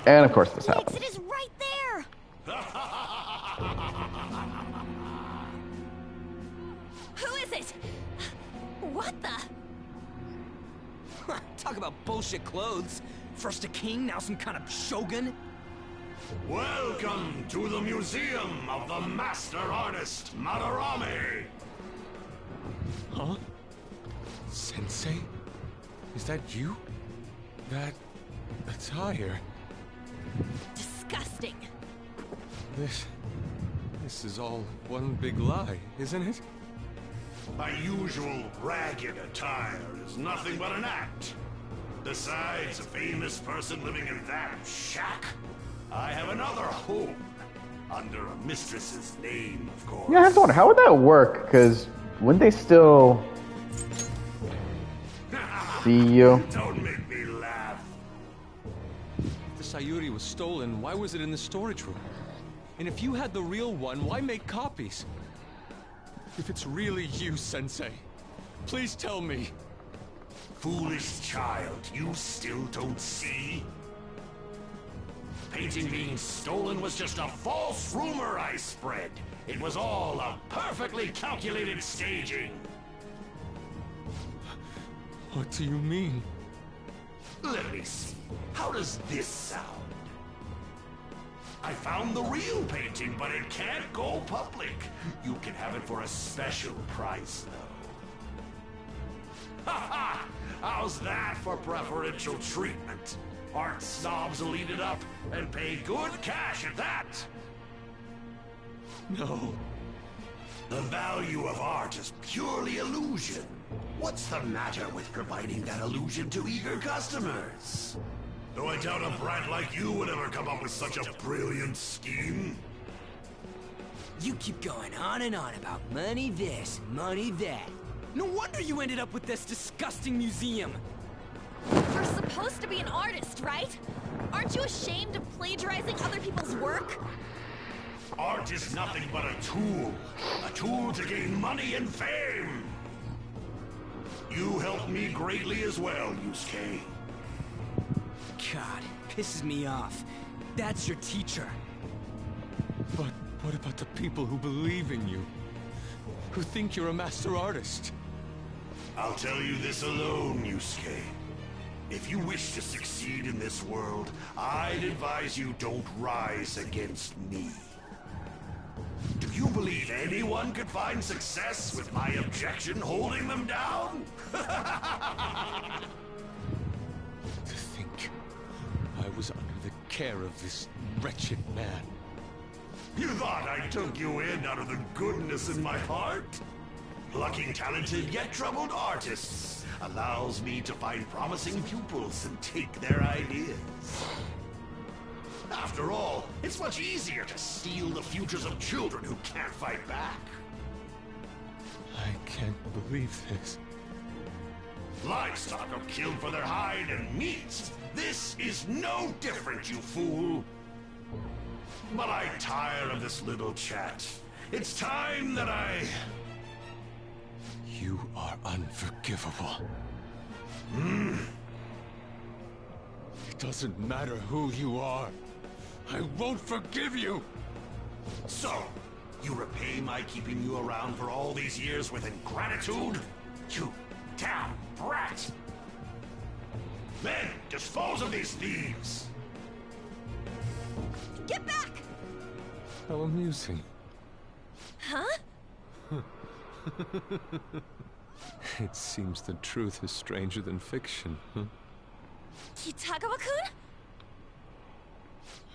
And of course this happens. It is right there! Who is it? What the? Talk about bullshit clothes. First a king, now some kind of shogun. Welcome to the Museum of the Master Artist, Madarame! Huh? Sensei? Is that you? That attire? Disgusting. This is all one big lie, isn't it? My usual ragged attire is nothing but an act. Besides a famous person living in that shack, I have another home. Under a mistress's name, of course. Yeah, I have to wonder, how would that work? Because wouldn't they still see you? Don't make me laugh. If the Sayuri was stolen, why was it in the storage room? And if you had the real one, why make copies? If it's really you, Sensei, please tell me. Foolish child, you still don't see? Painting being stolen was just a false rumor I spread. It was all a perfectly calculated staging. What do you mean? Let me see. How does this sound? I found the real painting, but it can't go public. You can have it for a special price, though. Ha ha! How's that for preferential treatment? Art snobs will eat it up and pay good cash at that. No. The value of art is purely illusion. What's the matter with providing that illusion to eager customers? Though I doubt a brat like you would ever come up with such a brilliant scheme. You keep going on and on about money this, money that. No wonder you ended up with this disgusting museum. You're supposed to be an artist, right? Aren't you ashamed of plagiarizing other people's work? Art is nothing but a tool to gain money and fame. You helped me greatly as well, Yusuke. God, pisses me off. That's your teacher. But what about the people who believe in you? Who think you're a master artist? I'll tell you this alone, Yusuke. If you wish to succeed in this world, I'd advise you don't rise against me. Do you believe anyone could find success with my objection holding them down? To think I was under the care of this wretched man. You thought I took you in out of the goodness in my heart? Plucking talented yet troubled artists allows me to find promising pupils and take their ideas. After all, it's much easier to steal the futures of children who can't fight back. I can't believe this. Livestock are killed for their hide and meat. This is no different, you fool. But I tire of this little chat. It's time that I... You are unforgivable. It doesn't matter who you are. I won't forgive you! So, you repay my keeping you around for all these years with ingratitude? You damn brat! Men, dispose of these thieves! Get back! How amusing. Huh? It seems the truth is stranger than fiction, huh? Kitagawa-kun?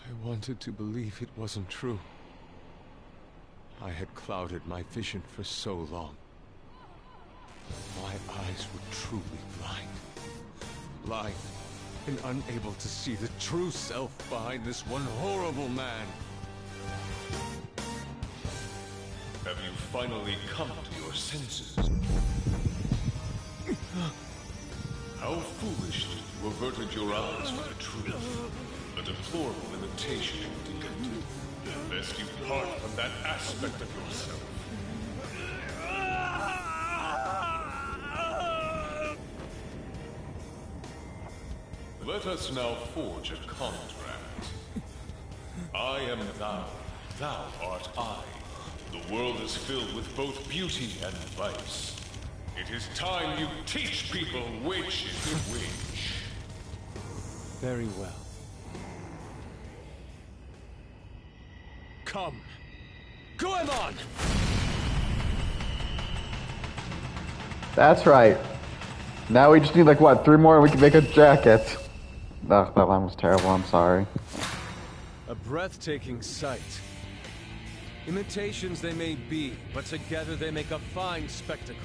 I wanted to believe it wasn't true. I had clouded my vision for so long. My eyes were truly blind. Blind and unable to see the true self behind this one horrible man. Have you finally come to your senses? How foolishly you averted your eyes from the truth. A deplorable imitation indeed. Lest you part from that aspect of yourself. Let us now forge a contract. I am thou, thou art I. The world is filled with both beauty and vice. It is time you teach people which is which. Very well. Come. Goemon! That's right. Now we just need like what, 3 more and we can make a jacket. Ugh, that line was terrible, I'm sorry. A breathtaking sight. Imitations they may be, but together they make a fine spectacle.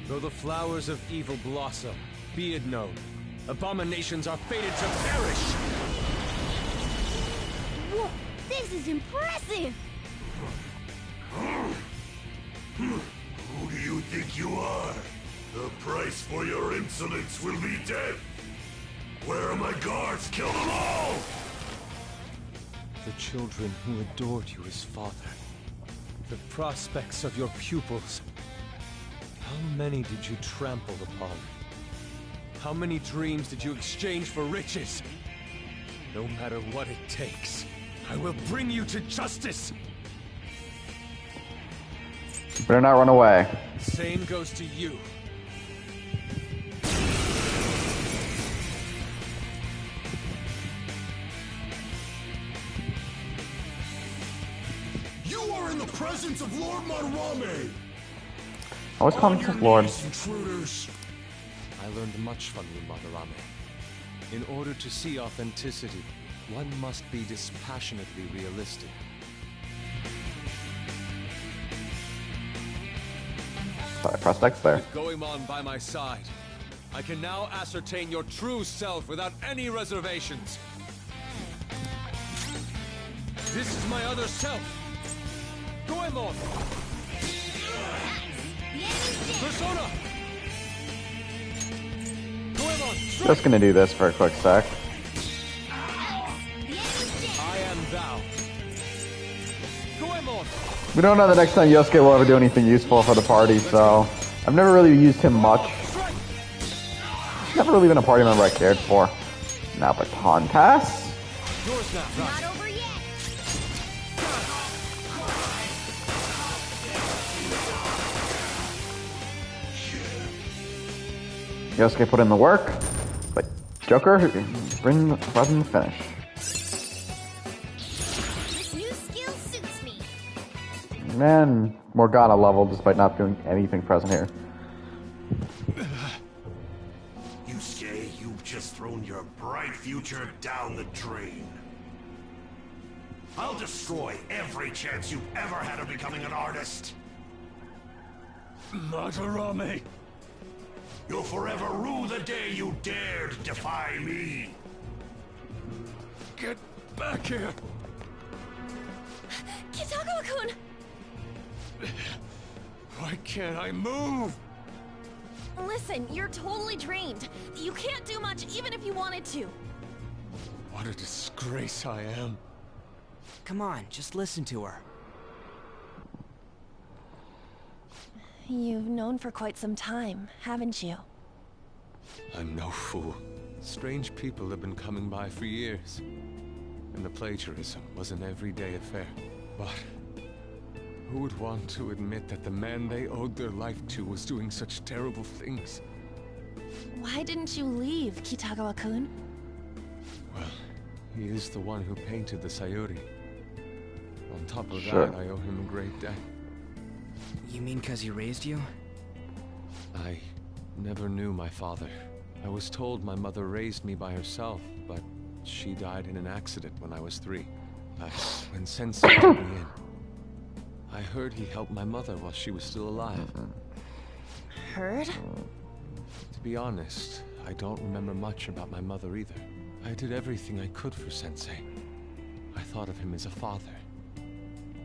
Though the flowers of evil blossom, be it known, abominations are fated to perish! Whoa, this is impressive! Who do you think you are? The price for your insolence will be death. Where are my guards? Kill them all! The children who adored you as father. The prospects of your pupils. How many did you trample upon? How many dreams did you exchange for riches? No matter what it takes, I will bring you to justice! You better not run away. Same goes to you. You are in the presence of Lord Madarame! I always call him Lord. Intruders! I learned much from you, Madarame. In order to see authenticity, one must be dispassionately realistic. Sorry, press X there. With Goemon by my side, I can now ascertain your true self without any reservations. This is my other self. Goemon! Persona! Goemon! Just gonna do this for a quick sec. I am thou. Goemon! We don't know the next time Yosuke will ever do anything useful for the party, so I've never really used him much. He's never really been a party member I cared for. Now Baton Pass? Yours now. Not over yet! Yosuke put in the work, but Joker brought in the finish. This new skill suits me! And Morgana level despite not doing anything present here. Yusuke, you've just thrown your bright future down the drain. I'll destroy every chance you've ever had of becoming an artist. Madarame! You'll forever rue the day you dared defy me. Get back here! Kitagawa-kun! Why can't I move? Listen, you're totally drained. You can't do much even if you wanted to. What a disgrace I am. Come on, just listen to her. You've known for quite some time, haven't you? I'm no fool. Strange people have been coming by for years. And the plagiarism was an everyday affair. But who would want to admit that the man they owed their life to was doing such terrible things? Why didn't you leave, Kitagawa-kun? Well, he is the one who painted the Sayuri. On top of Sure. that, I owe him a great debt. You mean 'cause he raised you? I never knew my father. I was told my mother raised me by herself, but she died in an accident when I was 3. That's when Sensei took me in. I heard he helped my mother while she was still alive. Heard? To be honest, I don't remember much about my mother either. I did everything I could for Sensei. I thought of him as a father.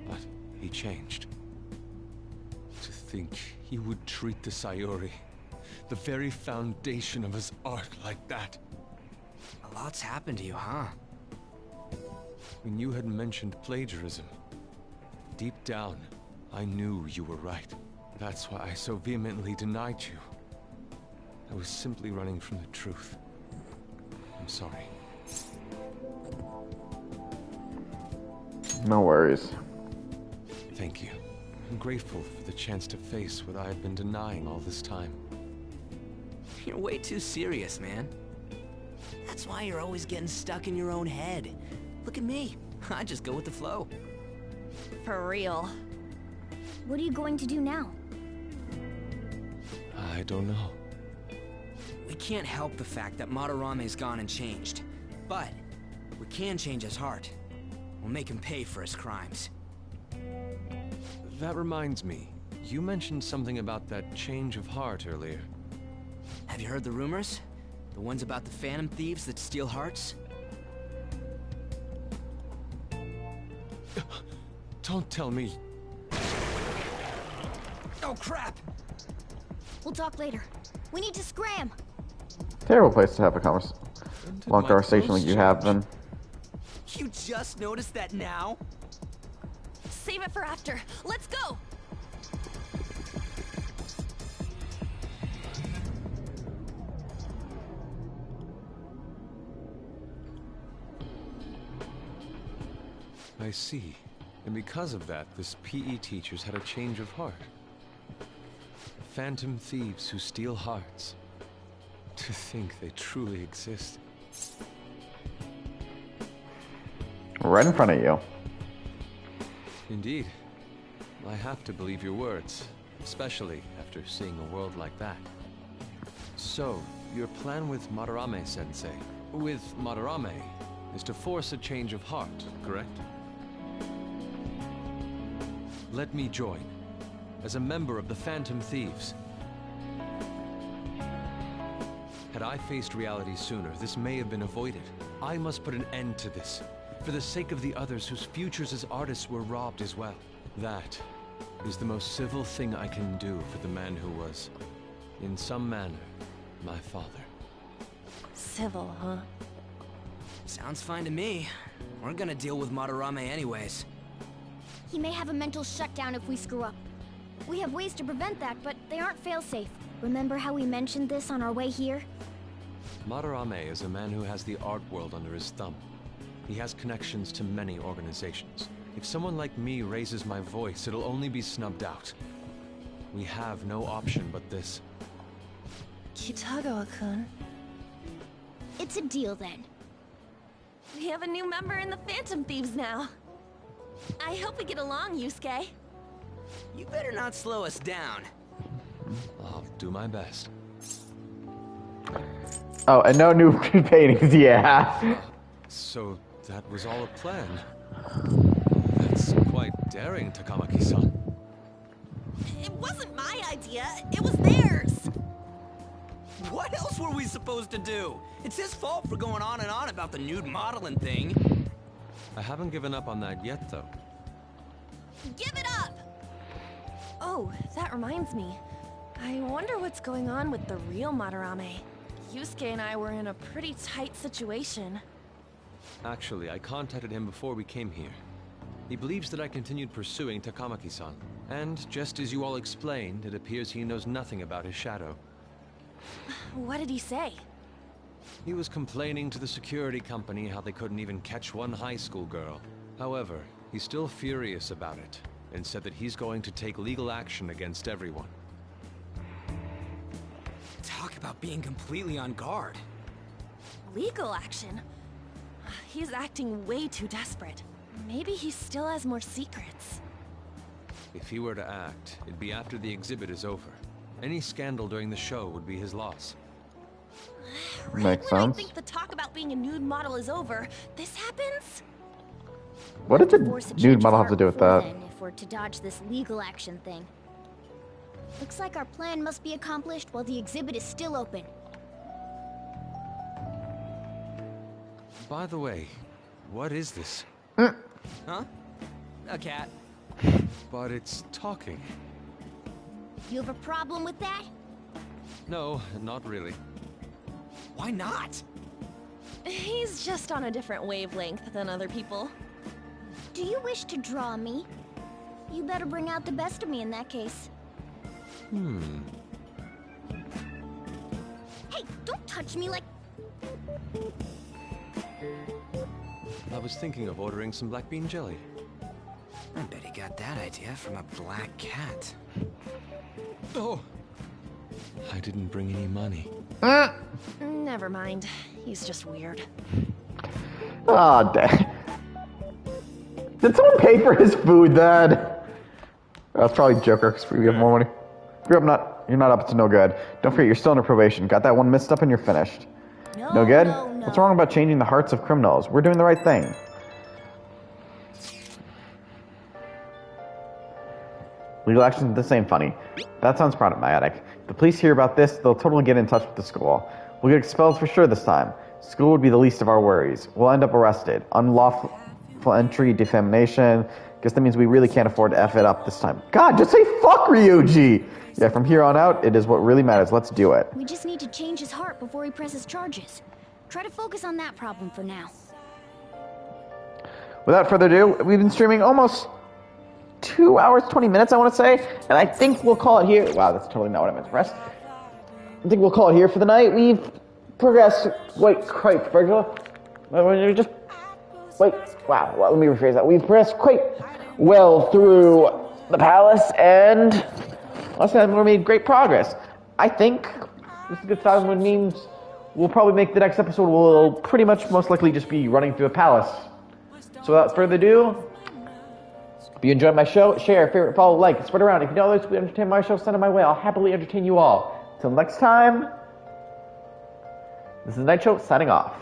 But he changed. To think he would treat the Sayuri, the very foundation of his art, like that. A lot's happened to you, huh? When you had mentioned plagiarism, deep down, I knew you were right. That's why I so vehemently denied you. I was simply running from the truth. I'm sorry. No worries. Thank you. I'm grateful for the chance to face what I have been denying all this time. You're way too serious, man. That's why you're always getting stuck in your own head. Look at me. I just go with the flow. For real. What are you going to do now? I don't know. We can't help the fact that Madarame's gone and changed. But we can change his heart. We'll make him pay for his crimes. That reminds me. You mentioned something about that change of heart earlier. Have you heard the rumors? The ones about the Phantom Thieves that steal hearts? Don't tell me. Oh, crap! We'll talk later. We need to scram! Terrible place to have a long conversation like you have been. You just noticed that now? Save it for after. Let's go! I see. And because of that, this PE teacher's had a change of heart. Phantom thieves who steal hearts. To think they truly exist. Right in front of you. Indeed. I have to believe your words, especially after seeing a world like that. So, your plan with Madarame-sensei, with Madarame, is to force a change of heart, correct? Let me join, as a member of the Phantom Thieves. Had I faced reality sooner, this may have been avoided. I must put an end to this, for the sake of the others whose futures as artists were robbed as well. That is the most civil thing I can do for the man who was, in some manner, my father. Civil, huh? Sounds fine to me. We're gonna deal with Madarame anyways. He may have a mental shutdown if we screw up. We have ways to prevent that, but they aren't fail-safe. Remember how we mentioned this on our way here? Madarame is a man who has the art world under his thumb. He has connections to many organizations. If someone like me raises my voice, it'll only be snubbed out. We have no option but this. Kitagawa-kun. It's a deal then. We have a new member in the Phantom Thieves now. I hope we get along, Yusuke. You better not slow us down. I'll do my best. Oh, and no new paintings, yeah. So that was all a plan. That's quite daring, Takamaki-san. It wasn't my idea, it was theirs. What else were we supposed to do? It's his fault for going on and on about the nude modeling thing. I haven't given up on that yet, though. Give it up! Oh, that reminds me. I wonder what's going on with the real Madarame. Yusuke and I were in a pretty tight situation. Actually, I contacted him before we came here. He believes that I continued pursuing Takamaki-san. And just as you all explained, it appears he knows nothing about his shadow. What did he say? He was complaining to the security company how they couldn't even catch one high school girl. However, he's still furious about it, and said that he's going to take legal action against everyone. Talk about being completely on guard. Legal action? He's acting way too desperate. Maybe he still has more secrets. If he were to act, it'd be after the exhibit is over. Any scandal during the show would be his loss. Makes When sense. I think the talk about being a nude model is over, this happens? What does a Force a nude change model of have to do heart with before that? then, if we're to dodge this legal action thing. Looks like our plan must be accomplished while the exhibit is still open. By the way, what is this? Huh? A cat. But it's talking. You have a problem with that? No, not really. Why not? He's just on a different wavelength than other people. Do you wish to draw me? You better bring out the best of me in that case. Hmm. Hey, don't touch me like... I was thinking of ordering some black bean jelly. I bet he got that idea from a black cat. Oh! I didn't bring any money. Never mind. He's just weird. Oh, dang. Did someone pay for his food then? That's probably Joker, because we have more money. You're not up to no good. Don't forget, you're still under probation. Got that one missed up and you're finished. No good? No. What's wrong about changing the hearts of criminals? We're doing the right thing. Legal action, this ain't funny. That sounds problematic. If the police hear about this, they'll totally get in touch with the school. We'll get expelled for sure this time. School would be the least of our worries. We'll end up arrested. Unlawful entry, defamation. Guess that means we really can't afford to F it up this time. God, just say fuck Ryuji! Yeah, from here on out, it is what really matters. Let's do it. We just need to change his heart before he presses charges. Try to focus on that problem for now. Without further ado, we've been streaming almost 2 hours, 20 minutes, I want to say. And I think we'll call it here. Wow, that's totally not what I meant to press. I think we'll call it here for the night. We've progressed. Wait, quite, Virgil. Just wait. Wow. Well, let me rephrase that. We've progressed quite well through the palace, and last time we made great progress. I think this is a good sign, which means we'll probably make the next episode. We'll pretty much most likely just be running through a palace. So without further ado, if you enjoyed my show, share, favorite, follow, like, spread around. If you know others who entertain my show, send them my way. I'll happily entertain you all. Till next time, this is Night Show signing off.